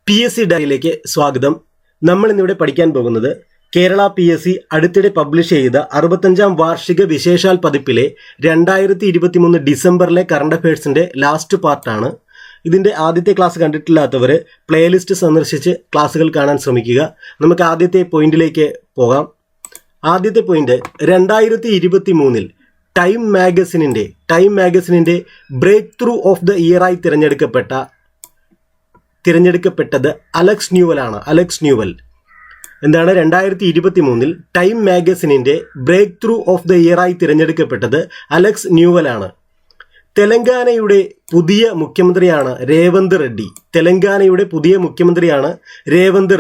PSC ഡയറിയിലേക്ക് സ്വാഗതം. നമ്മൾ ഇന്നിവിടെ പഠിക്കാൻ പോകുന്നത് കേരള PSC അടുത്തിടെ പബ്ലിഷ് ചെയ്ത 65ാം വാർഷിക വിശേഷാൽ പതിപ്പിലെ 2023 ഡിസംബറിലെ കറണ്ട് അഫയേഴ്സിന്റെ ലാസ്റ്റ് പാർട്ടാണ്. ഇതിന്റെ ആദ്യത്തെ ക്ലാസ് കണ്ടിട്ടില്ലാത്തവർ പ്ലേലിസ്റ്റ് സന്ദർശിച്ച് ക്ലാസ്സുകൾ കാണാൻ ശ്രമിക്കുക. നമുക്ക് ആദ്യത്തെ പോയിന്റിലേക്ക് പോകാം. ആദ്യത്തെ പോയിന്റ് 2023 ടൈം മാഗസിനിന്റെ ബ്രേക്ക് ത്രൂ ഓഫ് ദ ഇയറായി തിരഞ്ഞെടുക്കപ്പെട്ടത് അലക്സ് ന്യൂവൽ. എന്താണ് 2023 ടൈം മാഗസിനിന്റെ ബ്രേക്ക് ത്രൂ ഓഫ് ദ ഇയറായി തിരഞ്ഞെടുക്കപ്പെട്ടത് അലക്സ് ന്യൂവലാണ്. തെലങ്കാനയുടെ പുതിയ മുഖ്യമന്ത്രിയാണ് രേവന്ത്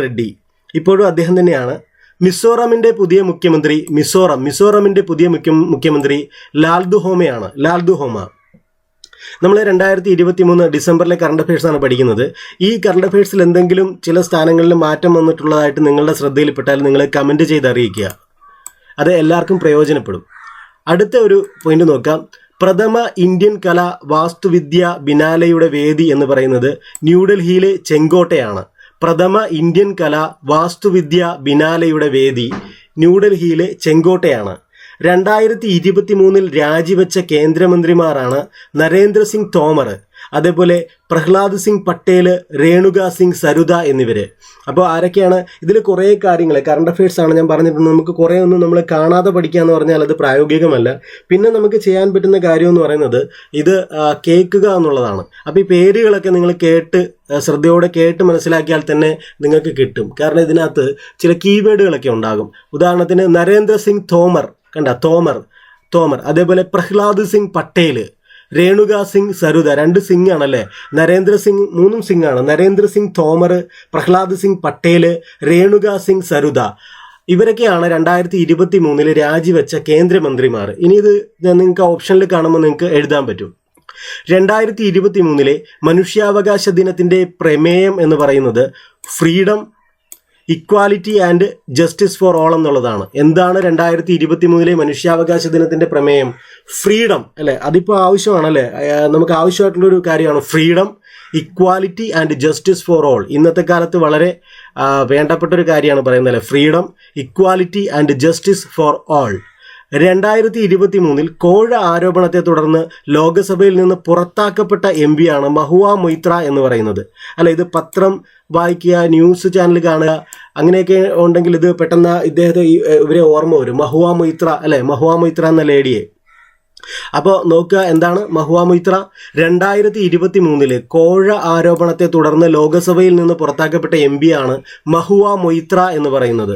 റെഡ്ഡി. ഇപ്പോഴും അദ്ദേഹം തന്നെയാണ്. മിസോറമിന്റെ പുതിയ മുഖ്യമന്ത്രി ലാൽദുഹോമ. നമ്മൾ 2023 ഡിസംബറിലെ കറണ്ട് അഫയേഴ്സ് ആണ് പഠിക്കുന്നത്. ഈ കറണ്ട് അഫയേഴ്സിൽ എന്തെങ്കിലും ചില സ്ഥാനങ്ങളിൽ മാറ്റം വന്നിട്ടുള്ളതായിട്ട് നിങ്ങളുടെ ശ്രദ്ധയിൽപ്പെട്ടാൽ നിങ്ങൾ കമൻറ്റ് ചെയ്ത് അറിയിക്കുക. അത് എല്ലാവർക്കും പ്രയോജനപ്പെടും. അടുത്ത ഒരു പോയിന്റ് നോക്കാം. പ്രഥമ ഇന്ത്യൻ കലാ വാസ്തുവിദ്യ ബിനാലയുടെ വേദി എന്ന് പറയുന്നത് ന്യൂഡൽഹിയിലെ ചെങ്കോട്ടയാണ്. പ്രഥമ ഇന്ത്യൻ കലാ വാസ്തുവിദ്യ ബിനാലയുടെ വേദി ന്യൂഡൽഹിയിലെ ചെങ്കോട്ടയാണ്. 2023 രാജിവെച്ച കേന്ദ്രമന്ത്രിമാരാണ് നരേന്ദ്രസിംഗ് തോമർ, അതേപോലെ പ്രഹ്ലാദ് സിംഗ് പട്ടേൽ, രേണുക സിംഗ് സരുത എന്നിവര്. അപ്പോൾ ആരൊക്കെയാണ്? ഇതിൽ കുറേ കാര്യങ്ങൾ കറണ്ട് അഫയേഴ്സ് ആണ് ഞാൻ പറഞ്ഞിട്ടുണ്ട്. നമുക്ക് കുറേ ഒന്നും നമ്മൾ കാണാതെ പഠിക്കുക എന്ന് പറഞ്ഞാൽ അത് പ്രായോഗികമല്ല. പിന്നെ നമുക്ക് ചെയ്യാൻ പറ്റുന്ന കാര്യം എന്ന് പറയുന്നത് ഇത് കേൾക്കുക എന്നുള്ളതാണ്. അപ്പോൾ ഈ പേരുകളൊക്കെ നിങ്ങൾ ശ്രദ്ധയോടെ കേട്ട് മനസ്സിലാക്കിയാൽ തന്നെ നിങ്ങൾക്ക് കിട്ടും. കാരണം ഇതിനകത്ത് ചില കീവേഡുകളൊക്കെ ഉണ്ടാകും. ഉദാഹരണത്തിന് നരേന്ദ്ര സിംഗ് തോമർ, തോമർ, അതേപോലെ പ്രഹ്ലാദ് സിംഗ് പട്ടേൽ, രേണുക സിംഗ് സരുത. 2 സിംഗ് ആണല്ലേ? 3 സിംഗ് ആണ്. നരേന്ദ്ര സിംഗ് തോമർ, പ്രഹ്ലാദ് സിംഗ് പട്ടേൽ, രേണുക സിംഗ് സരുത. ഇവരൊക്കെയാണ് 2023 രാജിവെച്ച കേന്ദ്രമന്ത്രിമാർ. ഇനി ഇത് നിങ്ങൾക്ക് ഓപ്ഷനിൽ കാണുമ്പോൾ നിങ്ങൾക്ക് എഴുതാൻ പറ്റും. 2023 മനുഷ്യാവകാശ ദിനത്തിന്റെ പ്രമേയം എന്ന് പറയുന്നത് freedom, equality and justice for all എന്നുള്ളതാണ്. എന്താണ് 2023 മനുഷ്യാവകാശ ദിനത്തിന്റെ പ്രമേയം? ഫ്രീഡം അല്ലെ? അതിപ്പോൾ ആവശ്യമാണല്ലേ? നമുക്ക് ആവശ്യമായിട്ടുള്ളൊരു കാര്യമാണ് freedom, equality and justice for all. ഇന്നത്തെ കാലത്ത് വളരെ വേണ്ടപ്പെട്ട ഒരു കാര്യമാണ് പറയുന്നത് അല്ലേ? Freedom, equality and justice for all. 2023 കോഴ ആരോപണത്തെ തുടർന്ന് ലോക്സഭയിൽ നിന്ന് പുറത്താക്കപ്പെട്ട MP ആണ് മഹുവ മൊയ്ത്ര എന്ന് പറയുന്നത്. അല്ല, ഇത് പത്രം വായിക്കുക, ന്യൂസ് ചാനൽ കാണുക, അങ്ങനെയൊക്കെ ഉണ്ടെങ്കിൽ ഇത് പെട്ടെന്ന് ഇവരെ ഓർമ്മ വരും. മഹുവ മൊയ്ത്ര എന്ന ലേഡിയെ. അപ്പോൾ നോക്കുക, എന്താണ് മഹുവ മൊയ്ത്ര? 2023 കോഴ ആരോപണത്തെ തുടർന്ന് ലോക്സഭയിൽ നിന്ന് പുറത്താക്കപ്പെട്ട MP ആണ് മഹുവ മൊയ്ത്ര എന്ന് പറയുന്നത്.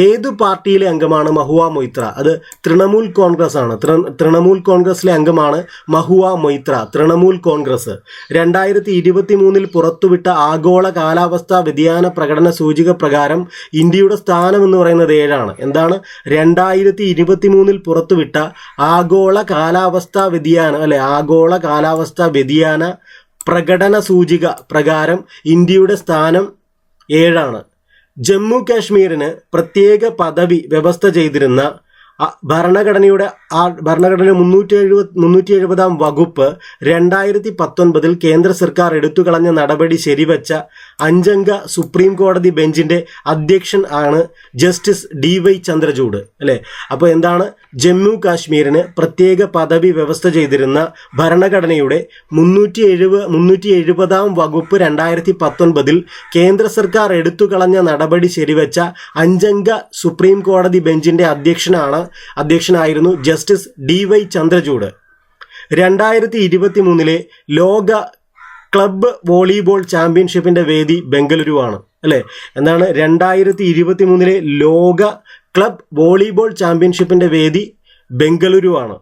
ഏതു പാർട്ടിയിലെ അംഗമാണ് മഹുവ മൊയ്ത്ര? അത് തൃണമൂൽ കോൺഗ്രസ് ആണ്. തൃണമൂൽ കോൺഗ്രസിലെ അംഗമാണ് മഹുവ മൊയ്ത്ര, തൃണമൂൽ കോൺഗ്രസ്. 2023 പുറത്തുവിട്ട ആഗോള കാലാവസ്ഥാ വ്യതിയാന പ്രകടന സൂചിക പ്രകാരം ഇന്ത്യയുടെ സ്ഥാനം എന്ന് പറയുന്നത് 7 ആണ്. എന്താണ്? 2023 പുറത്തുവിട്ട ആഗോള കാലാവസ്ഥാ വ്യതിയാന പ്രകടന സൂചിക പ്രകാരം ഇന്ത്യയുടെ സ്ഥാനം 7 ആണ്. ജമ്മു കാശ്മീരിന് പ്രത്യേക പദവി വ്യവസ്ഥ ചെയ്തിരുന്ന ഭരണഘടനയുടെ 370ാം വകുപ്പ് 2019 കേന്ദ്ര സർക്കാർ എടുത്തുകളഞ്ഞ നടപടി ശരിവച്ച 5-അംഗ സുപ്രീം കോടതി ബെഞ്ചിന്റെ അധ്യക്ഷൻ ആണ് ജസ്റ്റിസ് DY ചന്ദ്രചൂഡ് അല്ലേ? അപ്പോൾ എന്താണ്? ജമ്മു കാശ്മീരിന് പ്രത്യേക പദവി വ്യവസ്ഥ ചെയ്തിരുന്ന ഭരണഘടനയുടെ 370ാം വകുപ്പ് 2019 കേന്ദ്ര സർക്കാർ എടുത്തുകളഞ്ഞ നടപടി ശരിവച്ച 5-അംഗ സുപ്രീം കോടതി ബെഞ്ചിന്റെ അധ്യക്ഷനായിരുന്നു ജസ്റ്റിസ് DY ചന്ദ്രചൂഡ്. 2023 ലോക ക്ലബ്ബ് വോളിബോൾ ചാമ്പ്യൻഷിപ്പിന്റെ വേദി ബംഗളൂരു ആണ് അല്ലേ? എന്താണ്? 2023 ലോക ക്ലബ് വോളിബോൾ ചാമ്പ്യൻഷിപ്പിന്റെ വേദി ബംഗളൂരു ആണ്.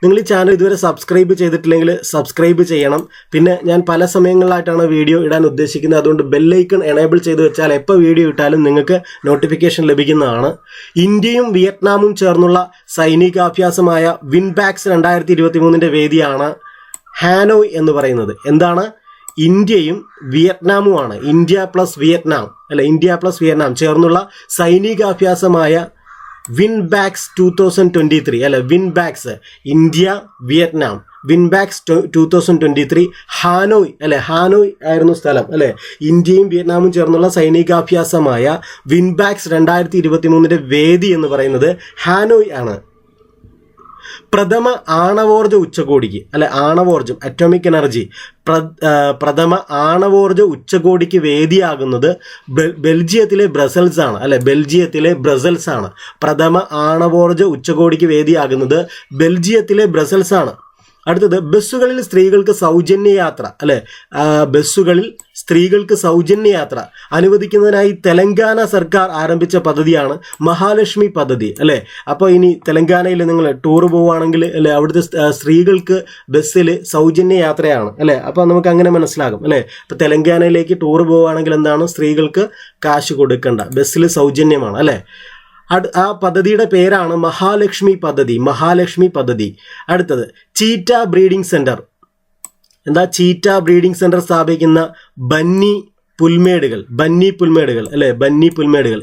നിങ്ങൾ ഈ ചാനൽ ഇതുവരെ സബ്സ്ക്രൈബ് ചെയ്തിട്ടില്ലെങ്കിൽ സബ്സ്ക്രൈബ് ചെയ്യണം. പിന്നെ ഞാൻ പല സമയങ്ങളിലായിട്ടാണ് വീഡിയോ ഇടാൻ ഉദ്ദേശിക്കുന്നത്. അതുകൊണ്ട് ബെല്ലൈക്കൺ എനേബിൾ ചെയ്ത് വെച്ചാൽ എപ്പോൾ വീഡിയോ ഇട്ടാലും നിങ്ങൾക്ക് നോട്ടിഫിക്കേഷൻ ലഭിക്കുന്നതാണ്. ഇന്ത്യയും വിയറ്റ്നാമും ചേർന്നുള്ള സൈനികാഭ്യാസമായ വിൻബാക്സ് 2023 വേദിയാണ് ഹാനോയ് എന്ന് പറയുന്നത്. എന്താണ്? ഇന്ത്യയും വിയറ്റ്നാമുമാണ്. ഇന്ത്യ പ്ലസ് വിയറ്റ്നാം ചേർന്നുള്ള സൈനികാഭ്യാസമായ വിൻബാക്സ് 2023 അല്ല, വിൻബാക്സ് ഇന്ത്യ വിയറ്റ്നാം വിൻബാക്സ് 2023 ഹാനോയ് അല്ലെ, ഹാനോയ് ആയിരുന്നു സ്ഥലം അല്ലെ. ഇന്ത്യയും വിയറ്റ്നാമും ചേർന്നുള്ള സൈനികാഭ്യാസമായ വിൻബാക്സ് 2023 വേദി എന്ന് പറയുന്നത് ഹാനോയ് ആണ്. പ്രഥമ ആണവോർജ ഉച്ചകോടിക്ക് അല്ലെ, ആണവോർജം അറ്റോമിക് എനർജി പ്രഥമ ആണവോർജ ഉച്ചകോടിക്ക് വേദിയാകുന്നത് ബെൽജിയത്തിലെ ബ്രസൽസ് ആണ് അല്ലെ, ബെൽജിയത്തിലെ ബ്രസൽസ് ആണ്. പ്രഥമ ആണവോർജ ഉച്ചകോടിക്ക് വേദിയാകുന്നത് ബെൽജിയത്തിലെ ബ്രസൽസ് ആണ്. അടുത്തത് ബസ്സുകളിൽ സ്ത്രീകൾക്ക് സൗജന്യ യാത്ര അല്ലെ, ബസ്സുകളിൽ സ്ത്രീകൾക്ക് സൗജന്യ യാത്ര അനുവദിക്കുന്നതിനായി തെലങ്കാന സർക്കാർ ആരംഭിച്ച പദ്ധതിയാണ് മഹാലക്ഷ്മി പദ്ധതി അല്ലെ. അപ്പോൾ ഇനി തെലങ്കാനയിൽ നിങ്ങൾ ടൂർ പോവുകയാണെങ്കിൽ അല്ലെ, അവിടുത്തെ സ്ത്രീകൾക്ക് ബസ്സിൽ സൗജന്യ യാത്രയാണ് അല്ലെ. അപ്പോൾ നമുക്ക് അങ്ങനെ മനസ്സിലാകും അല്ലെ. ഇപ്പോൾ തെലങ്കാനയിലേക്ക് ടൂർ പോവുകയാണെങ്കിൽ എന്താണ്, സ്ത്രീകൾക്ക് കാശ് കൊടുക്കണ്ട, ബസ്സിൽ സൗജന്യമാണ് അല്ലെ. ആ പദ്ധതിയുടെ പേരാണ് മഹാലക്ഷ്മി പദ്ധതി, മഹാലക്ഷ്മി പദ്ധതി. അടുത്തത് ചീറ്റ ബ്രീഡിംഗ് സെന്റർ. എന്താ ചീറ്റ ബ്രീഡിംഗ് സെന്റർ സ്ഥാപിക്കുന്ന ബന്നി പുൽമേടുകൾ, ബന്നി പുൽമേടുകൾ അല്ലെ, ബന്നി പുൽമേടുകൾ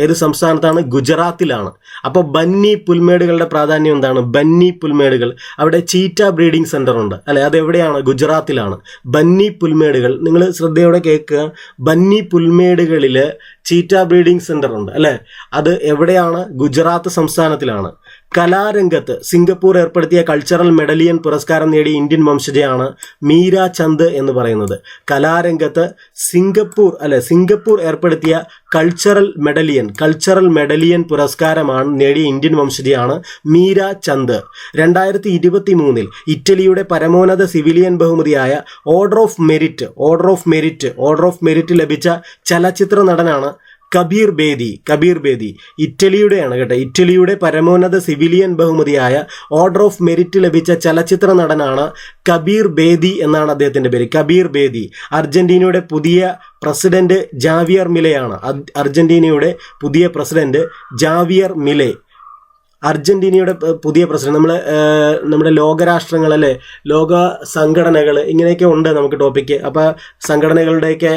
ഏത് സംസ്ഥാനത്താണ്? ഗുജറാത്തിലാണ്. അപ്പോൾ ബന്നി പുൽമേടുകളുടെ പ്രാധാന്യം എന്താണ്? ബന്നി പുൽമേടുകൾ, അവിടെ ചീറ്റ ബ്രീഡിംഗ് സെന്റർ ഉണ്ട് അല്ലെ. അതെവിടെയാണ്? ഗുജറാത്തിലാണ്. ബന്നി പുൽമേടുകൾ നിങ്ങൾ ശ്രദ്ധയോടെ കേൾക്കുക. ബന്നി പുൽമേടുകളിൽ ചീറ്റ ബ്രീഡിംഗ് സെന്റർ ഉണ്ട് അല്ലെ. അത് എവിടെയാണ്? ഗുജറാത്ത് സംസ്ഥാനത്തിലാണ്. കലാരംഗത്ത് സിംഗപ്പൂർ ഏർപ്പെടുത്തിയ കൾച്ചറൽ മെഡലിയൻ പുരസ്കാരം നേടിയ ഇന്ത്യൻ വംശജയാണ് മീര ചന്ദ് എന്ന് പറയുന്നത്. കലാരംഗത്ത് സിംഗപ്പൂർ ഏർപ്പെടുത്തിയ കൾച്ചറൽ മെഡലിയൻ പുരസ്കാരമാണ് നേടിയ ഇന്ത്യൻ വംശജയാണ് മീര ചന്ദ്. 2023 ഇറ്റലിയുടെ പരമോന്നത സിവിലിയൻ ബഹുമതിയായ ഓർഡർ ഓഫ് മെരിറ്റ് ലഭിച്ച ചലച്ചിത്ര നടനാണ് കബീർ ബേദി. ഇറ്റലിയുടെയാണ് കേട്ടോ. ഇറ്റലിയുടെ പരമോന്നത സിവിലിയൻ ബഹുമതിയായ ഓർഡർ ഓഫ് മെരിറ്റ് ലഭിച്ച ചലച്ചിത്ര നടനാണ് കബീർ ബേദി എന്നാണ് അദ്ദേഹത്തിന്റെ പേര്, കബീർ ബേദി. അർജന്റീനയുടെ പുതിയ പ്രസിഡന്റ് ജാവിയർ മിലെയാണ്. അർജന്റീനയുടെ പുതിയ പ്രസിഡന്റ് ജാവിയർ മിലെ. അർജന്റീനയുടെ പുതിയ പ്രസിഡന്റ്. നമ്മുടെ ലോകരാഷ്ട്രങ്ങൾ അല്ലെ, ലോക സംഘടനകൾ ഇങ്ങനെയൊക്കെ ഉണ്ട് നമുക്ക് ടോപ്പിക്ക്. അപ്പോൾ സംഘടനകളുടെയൊക്കെ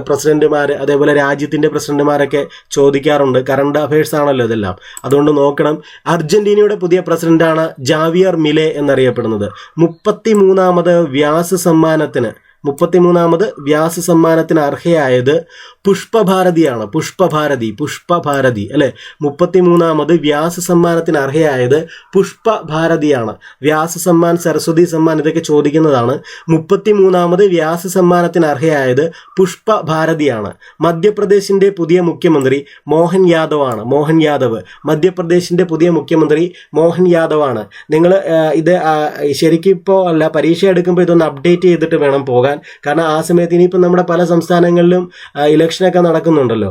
പ്രസിഡന്റുമാർ, അതേപോലെ രാജ്യത്തിൻ്റെ പ്രസിഡന്റുമാരൊക്കെ ചോദിക്കാറുണ്ട്. കറണ്ട് അഫയേഴ്സ് ആണല്ലോ ഇതെല്ലാം, അതുകൊണ്ട് നോക്കണം. അർജന്റീനയുടെ പുതിയ പ്രസിഡന്റാണ് ജാവിയർ മിലെ എന്നറിയപ്പെടുന്നത്. 33ാമത് വ്യാസ സമ്മാനത്തിന് അർഹയായത് പുഷ്പഭാരതിയാണ്. പുഷ്പഭാരതി അല്ലെ. 33ാമത് വ്യാസ സമ്മാനത്തിന് അർഹയായത് പുഷ്പഭാരതിയാണ്. വ്യാസ സമ്മാൻ, സരസ്വതി സമ്മാൻ ഇതൊക്കെ ചോദിക്കുന്നതാണ്. 33ാമത് വ്യാസ സമ്മാനത്തിന് അർഹയായത് പുഷ്പഭാരതിയാണ്. മധ്യപ്രദേശിന്റെ പുതിയ മുഖ്യമന്ത്രി മോഹൻ യാദവ്. മധ്യപ്രദേശിന്റെ പുതിയ മുഖ്യമന്ത്രി മോഹൻ യാദവാണ്. നിങ്ങൾ ഇത് ശരിക്കും ഇപ്പോൾ അല്ല, പരീക്ഷ എടുക്കുമ്പോൾ ഇതൊന്ന് അപ്ഡേറ്റ് ചെയ്തിട്ട് വേണം പോകാൻ. കാരണം ആ സമയത്ത് ഇനിയിപ്പോൾ നമ്മുടെ പല സംസ്ഥാനങ്ങളിലും ഇലക്ഷനൊക്കെ നടക്കുന്നുണ്ടല്ലോ.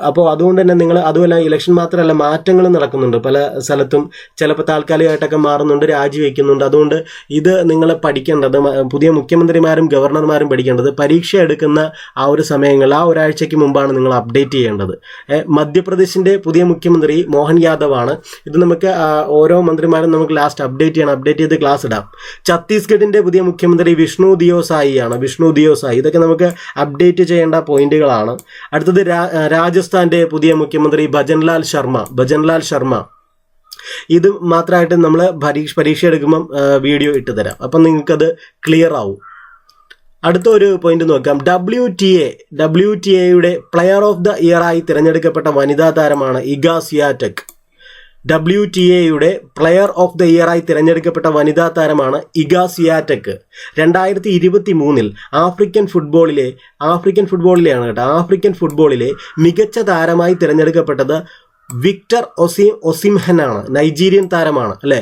അപ്പോൾ അതുകൊണ്ട് തന്നെ നിങ്ങൾ, അതുമല്ല ഇലക്ഷൻ മാത്രമല്ല, മാറ്റങ്ങളും നടക്കുന്നുണ്ട് പല സ്ഥലത്തും. ചിലപ്പോൾ താൽക്കാലികമായിട്ടൊക്കെ മാറുന്നുണ്ട്, രാജിവെക്കുന്നുണ്ട്. അതുകൊണ്ട് ഇത് നിങ്ങൾ പഠിക്കേണ്ടത്, പുതിയ മുഖ്യമന്ത്രിമാരും ഗവർണർമാരും പഠിക്കേണ്ടത് പരീക്ഷ എടുക്കുന്ന ആ ഒരു സമയങ്ങളിൽ, ആ ഒരാഴ്ചയ്ക്ക് മുമ്പാണ് നിങ്ങൾ അപ്ഡേറ്റ് ചെയ്യേണ്ടത്. മധ്യപ്രദേശിന്റെ പുതിയ മുഖ്യമന്ത്രി മോഹൻ യാദവ് ആണ്. ഇത് നമുക്ക് ഓരോ മന്ത്രിമാരും നമുക്ക് ലാസ്റ്റ് അപ്ഡേറ്റ് ചെയ്ത് ക്ലാസ് ഇടാം. ഛത്തീസ്ഗഡിന്റെ പുതിയ മുഖ്യമന്ത്രി വിഷ്ണു ദിയോ സായി. ഇതൊക്കെ നമുക്ക് അപ്ഡേറ്റ് ചെയ്യേണ്ട പോയിന്റുകളാണ്. അടുത്തത് രാജസ്ഥാന്റെ പുതിയ മുഖ്യമന്ത്രി ഭജൻലാൽ ശർമ്മ. ഇത് മാത്രമായിട്ട് നമ്മൾ പരീക്ഷ എടുക്കുമ്പം വീഡിയോ ഇട്ട് തരാം, അപ്പം നിങ്ങൾക്കത് ക്ലിയർ ആവും. അടുത്ത ഒരു പോയിന്റ് നോക്കാം. WTA-യുടെ പ്ലെയർ ഓഫ് ദ ഇയർ ആയി തിരഞ്ഞെടുക്കപ്പെട്ട വനിതാ താരമാണ് ഇഗ സ്വിയാറ്റെക്. WTA-യുടെ പ്ലെയർ ഓഫ് ദ ഇയർ ആയി തിരഞ്ഞെടുക്കപ്പെട്ട വനിതാ താരമാണ് ഇഗ സ്വിയാറ്റെക്. 2023 ആഫ്രിക്കൻ ഫുട്ബോളിലെ മികച്ച താരമായി തിരഞ്ഞെടുക്കപ്പെട്ടത് വിക്ടർ ഒസിംഹനാണ്. നൈജീരിയൻ താരമാണ് അല്ലെ.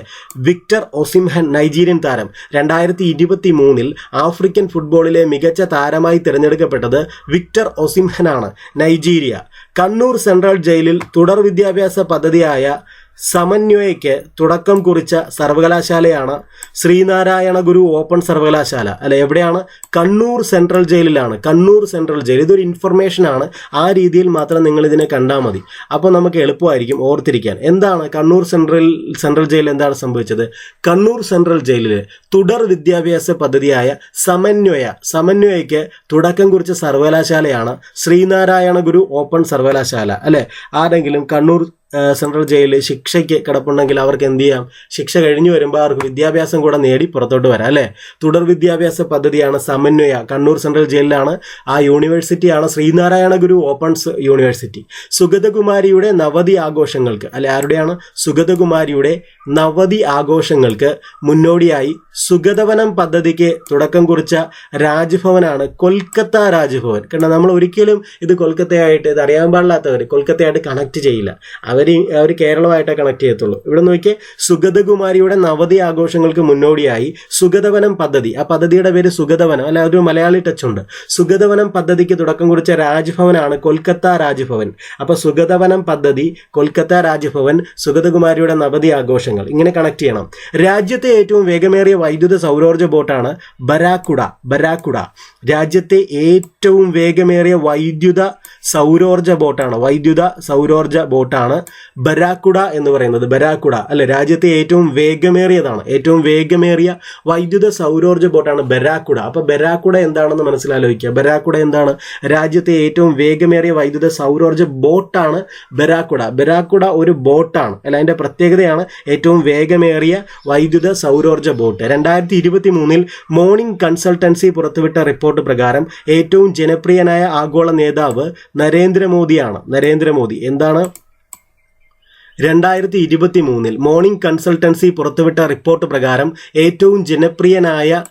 വിക്ടർ ഒസിംഹൻ, നൈജീരിയൻ താരം. 2023 ആഫ്രിക്കൻ ഫുട്ബോളിലെ മികച്ച താരമായി തിരഞ്ഞെടുക്കപ്പെട്ടത് വിക്ടർ ഒസിംഹനാണ്, നൈജീരിയ. കണ്ണൂർ സെൻട്രൽ ജയിലിൽ തുടർ വിദ്യാഭ്യാസ പദ്ധതിയായ സമന്വയയ്ക്ക് തുടക്കം കുറിച്ച സർവകലാശാലയാണ് ശ്രീനാരായണ ഗുരു ഓപ്പൺ സർവകലാശാല അല്ലെ. എവിടെയാണ്? കണ്ണൂർ സെൻട്രൽ ജയിലിലാണ്. ഇതൊരു ഇൻഫർമേഷനാണ്. ആ രീതിയിൽ മാത്രം നിങ്ങൾ ഇതിനെ കണ്ടാൽ മതി. അപ്പോൾ നമുക്ക് എളുപ്പമായിരിക്കും ഓർത്തിരിക്കാൻ. എന്താണ് കണ്ണൂർ സെൻട്രൽ ജയിൽ എന്താണ് സംഭവിച്ചത്? കണ്ണൂർ സെൻട്രൽ ജയിലിൽ തുടർ വിദ്യാഭ്യാസ പദ്ധതിയായ സമന്വയയ്ക്ക് തുടക്കം കുറിച്ച സർവകലാശാലയാണ് ശ്രീനാരായണ ഗുരു ഓപ്പൺ സർവകലാശാല അല്ലെ. ആരെങ്കിലും കണ്ണൂർ സെൻട്രൽ ജയിലിൽ ശിക്ഷയ്ക്ക് കിടപ്പുണ്ടെങ്കിൽ അവർക്ക് എന്ത് ചെയ്യാം, ശിക്ഷ കഴിഞ്ഞു വരുമ്പോൾ അവർക്ക് വിദ്യാഭ്യാസം കൂടെ നേടി പുറത്തോട്ട് വരാം അല്ലേ. തുടർ വിദ്യാഭ്യാസ പദ്ധതിയാണ് സമന്വയ, കണ്ണൂർ സെൻട്രൽ ജയിലിലാണ്. ആ യൂണിവേഴ്സിറ്റിയാണ് ശ്രീനാരായണ ഗുരു ഓപ്പൺസ് യൂണിവേഴ്സിറ്റി. സുഗതകുമാരിയുടെ നവതി ആഘോഷങ്ങൾക്ക് അല്ലെ, ആരുടെയാണ്, സുഗതകുമാരിയുടെ നവതി ആഘോഷങ്ങൾക്ക് മുന്നോടിയായി സുഗതവനം പദ്ധതിക്ക് തുടക്കം കുറിച്ച രാജ്ഭവനാണ് കൊൽക്കത്ത രാജ്ഭവൻ. കാരണം നമ്മൾ ഒരിക്കലും ഇത് കൊൽക്കത്തയായിട്ട്, ഇത് അറിയാൻ പാടില്ലാത്തവർ കൊൽക്കത്തയായിട്ട് കണക്ട് ചെയ്യില്ല, അവർ കേരളമായിട്ടേ കണക്ട് ചെയ്യത്തുള്ളൂ. ഇവിടെ നോക്കിയേ, സുഗതകുമാരിയുടെ നവതി ആഘോഷങ്ങൾക്ക് മുന്നോടിയായി സുഗതവനം പദ്ധതി, ആ പദ്ധതിയുടെ പേര് സുഗതവനം അല്ല, ഒരു മലയാളി ടച്ച് ഉണ്ട്. സുഗതവനം പദ്ധതിക്ക് തുടക്കം കുറിച്ച രാജ്ഭവനാണ് കൊൽക്കത്ത രാജ്ഭവൻ. അപ്പൊ സുഗതവനം പദ്ധതി, കൊൽക്കത്ത രാജ്ഭവൻ, സുഗതകുമാരിയുടെ നവതി ആഘോഷങ്ങൾ, ഇങ്ങനെ കണക്ട് ചെയ്യണം. രാജ്യത്തെ ഏറ്റവും വേഗമേറിയ വൈദ്യുത സൗരോർജ്ജ ബോട്ടാണ് ബരാക്കുഡ. രാജ്യത്തെ ഏറ്റവും വേഗമേറിയ വൈദ്യുത സൗരോർജ്ജ ബോട്ടാണ് ബരാക്കുഡ എന്ന് പറയുന്നത്. ബരാക്കുഡ അല്ലെ, രാജ്യത്തെ ഏറ്റവും വേഗമേറിയ വൈദ്യുത സൗരോർജ്ജ ബോട്ടാണ് ബരാക്കുഡ. അപ്പൊ ബരാക്കുഡ എന്താണെന്ന് മനസ്സിലാലോചിക്കുക. ബരാക്കുഡ എന്താണ്? രാജ്യത്തെ ഏറ്റവും വേഗമേറിയ വൈദ്യുത സൗരോർജ്ജ ബോട്ടാണ് ബരാക്കുഡ ഒരു ബോട്ടാണ് അല്ല, അതിന്റെ പ്രത്യേകതയാണ് ഏറ്റവും വേഗമേറിയ വൈദ്യുത സൗരോർജ്ജ ബോട്ട്. 2023 മോർണിംഗ് കൺസൾട്ടൻസി പുറത്തുവിട്ട റിപ്പോർട്ട് പ്രകാരം ഏറ്റവും ജനപ്രിയനായ ആഗോള നേതാവ് നരേന്ദ്രമോദിയാണ്. എന്താണ്? 2023 മോർണിംഗ് കൺസൾട്ടൻസി പുറത്തുവിട്ട റിപ്പോർട്ട് പ്രകാരം ഏറ്റവും ജനപ്രിയനായ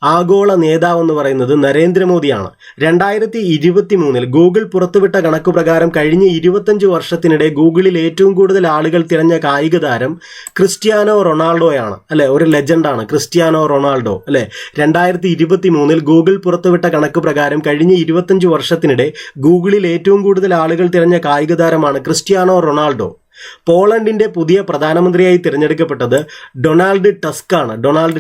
ആഗോള നേതാവ് എന്ന് പറയുന്നത് നരേന്ദ്രമോദിയാണ്. 2023 ഗൂഗിൾ പുറത്തുവിട്ട കണക്കു പ്രകാരം കഴിഞ്ഞ 25 വർഷത്തിനിടെ ഗൂഗിളിൽ ഏറ്റവും കൂടുതൽ ആളുകൾ തിരഞ്ഞ കായിക താരം ക്രിസ്ത്യാനോ റൊണാൾഡോയാണ് അല്ലെ, ഒരു ലെജൻഡാണ് ക്രിസ്ത്യാനോ റൊണാൾഡോ അല്ലെ. 2023 ഗൂഗിൾ പുറത്തുവിട്ട കണക്കു പ്രകാരം കഴിഞ്ഞ 25 വർഷത്തിനിടെ ഗൂഗിളിൽ ഏറ്റവും കൂടുതൽ ആളുകൾ തിരഞ്ഞ കായിക താരമാണ് ക്രിസ്ത്യാനോ റൊണാൾഡോ. പോളണ്ടിന്റെ പുതിയ പ്രധാനമന്ത്രിയായി തിരഞ്ഞെടുക്കപ്പെട്ടത് ഡൊണാൾഡ്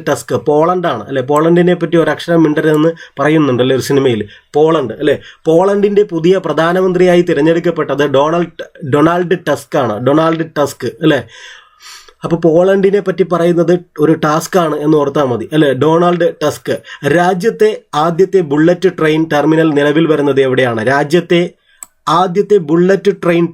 ടസ്ക്. പോളണ്ടാണ് അല്ലെ. പോളണ്ടിനെ പറ്റി ഒരു അക്ഷരം മിണ്ടരുതെന്ന് പറയുന്നുണ്ടല്ലേ ഒരു സിനിമയിൽ. പോളണ്ട് അല്ലെ. പോളണ്ടിന്റെ പുതിയ പ്രധാനമന്ത്രിയായി തിരഞ്ഞെടുക്കപ്പെട്ടത് ഡൊണാൾഡ് ടസ്ക് അല്ലെ. അപ്പൊ പോളണ്ടിനെ പറ്റി പറയുന്നത് ഒരു ടാസ്ക് ആണ് എന്ന് ഓർത്താൽ മതി അല്ലെ. Donald Tusk. രാജ്യത്തെ ആദ്യത്തെ ബുള്ളറ്റ് ട്രെയിൻ ടെർമിനൽ നിലവിൽ വരുന്നത് എവിടെയാണ്? രാജ്യത്തെ ആദ്യത്തെ ബുള്ളറ്റ് ട്രെയിൻ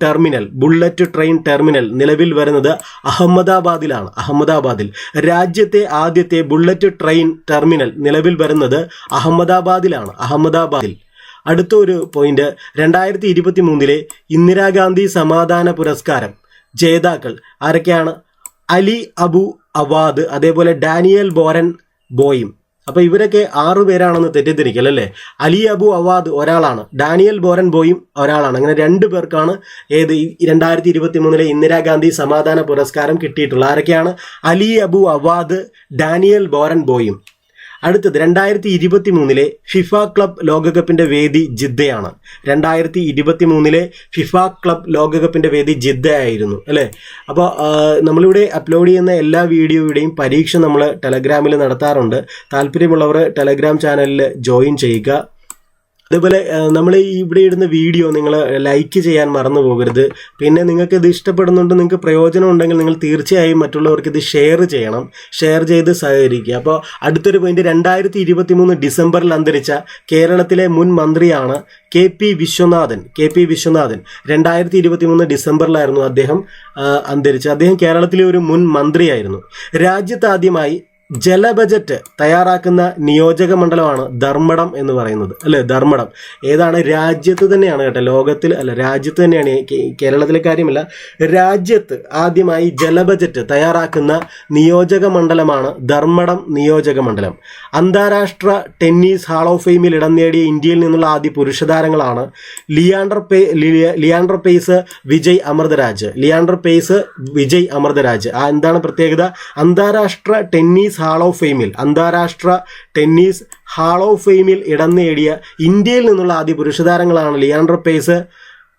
ടെർമിനൽ നിലവിൽ വരുന്നത് അഹമ്മദാബാദിൽ. രാജ്യത്തെ ആദ്യത്തെ ബുള്ളറ്റ് ട്രെയിൻ ടെർമിനൽ നിലവിൽ വരുന്നത് അഹമ്മദാബാദിൽ. അടുത്ത ഒരു പോയിന്റ്, 2023 ഇന്ദിരാഗാന്ധി സമാധാന പുരസ്കാരം ജേതാക്കൾ ആരൊക്കെയാണ്? അലി അബു അവാദ്, അതേപോലെ ഡാനിയൽ ബോറൻ ബോയും. അപ്പൊ ഇവരൊക്കെ 6 പേരാണെന്ന് തെറ്റിദ്ധരിക്കലല്ലേ. അലി അബു അവാദ് ഒരാളാണ്, ഡാനിയൽ ബോറൻ ബോയും ഒരാളാണ്. അങ്ങനെ 2 പേർക്കാണ് 2023 ഇന്ദിരാഗാന്ധി സമാധാന പുരസ്കാരം കിട്ടിയിട്ടുള്ളത്. ആരൊക്കെയാണ്? അലി അബു അവാദ്, ഡാനിയൽ ബോറൻ ബോയും. അടുത്തത് 2023 ഫിഫ ക്ലബ് ലോകകപ്പിന്റെ വേദി ജിദ്ദയാണ്. 2023 ഫിഫ ക്ലബ് ലോകകപ്പിന്റെ വേദി ജിദ്ദയായിരുന്നു അല്ലേ. അപ്പോൾ നമ്മളിവിടെ അപ്ലോഡ് ചെയ്യുന്ന എല്ലാ വീഡിയോയുടെയും പരീക്ഷ നമ്മൾ ടെലഗ്രാമിൽ നടത്താറുണ്ട്. താല്പര്യമുള്ളവർ ടെലഗ്രാം ചാനലിൽ ജോയിൻ ചെയ്യുക. അതേപോലെ നമ്മൾ ഇവിടെ ഇടുന്ന വീഡിയോ നിങ്ങൾ ലൈക്ക് ചെയ്യാൻ മറന്നു പോകരുത്. പിന്നെ നിങ്ങൾക്ക് ഇത് ഇഷ്ടപ്പെടുന്നുണ്ട്, നിങ്ങൾക്ക് പ്രയോജനം ഉണ്ടെങ്കിൽ നിങ്ങൾ തീർച്ചയായും മറ്റുള്ളവർക്ക് ഇത് ഷെയർ ചെയ്യണം. ഷെയർ ചെയ്ത് സഹകരിക്കുക. അപ്പോൾ അടുത്തൊരു പോയിന്റ്, 2023 ഡിസംബറിൽ അന്തരിച്ച കേരളത്തിലെ മുൻ മന്ത്രിയാണ് കെ പി വിശ്വനാഥൻ. 2023 ഡിസംബറിലായിരുന്നു അദ്ദേഹം അന്തരിച്ചത്. അദ്ദേഹം കേരളത്തിലെ ഒരു മുൻ മന്ത്രിയായിരുന്നു. രാജ്യത്ത് ആദ്യമായി ജല ബജറ്റ് തയ്യാറാക്കുന്ന നിയോജക മണ്ഡലമാണ് ധർമ്മടം എന്ന് പറയുന്നത് അല്ലെ. ധർമ്മടം ഏതാണ്? രാജ്യത്ത് തന്നെയാണ് കേട്ടോ, ലോകത്തിൽ അല്ല, രാജ്യത്ത് തന്നെയാണ്. കേരളത്തിലെ കാര്യമല്ല, രാജ്യത്ത് ആദ്യമായി ജല ബജറ്റ് തയ്യാറാക്കുന്ന നിയോജക മണ്ഡലമാണ് ധർമ്മടം നിയോജക മണ്ഡലം. അന്താരാഷ്ട്ര ടെന്നീസ് ഹാൾ ഓഫ് ഫെയിമിൽ ഇടം നേടിയ ഇന്ത്യയിൽ നിന്നുള്ള ആദ്യ പുരുഷ താരങ്ങളാണ് ലിയാൻഡർ പേസ്, വിജയ് അമൃതരാജ്. എന്താണ് പ്രത്യേകത? അന്താരാഷ്ട്ര ടെന്നീസ് ഹാൾ ഓഫ് ഫെയിമിൽ ഇടം നേടിയ ഇന്ത്യയിൽ നിന്നുള്ള ആദ്യ പുരുഷ താരങ്ങളാണ് ലിയാൻഡർ പേസ്,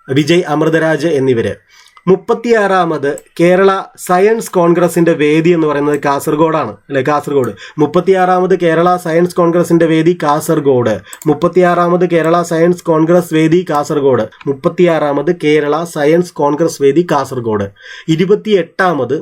വിജയ് അമൃതരാജ് എന്നിവര്. 36ാമത് കേരള സയൻസ് കോൺഗ്രസിന്റെ വേദി എന്ന് പറയുന്നത് കാസർഗോഡാണ് അല്ലെ. കാസർഗോഡ് 36ാമത് കേരള സയൻസ് കോൺഗ്രസിന്റെ വേദി കാസർഗോഡ്. 36ാമത് കേരള സയൻസ് കോൺഗ്രസ് വേദി കാസർഗോഡ്. 36ാമത് കേരള സയൻസ് കോൺഗ്രസ് വേദി കാസർഗോഡ്. 28ാമത്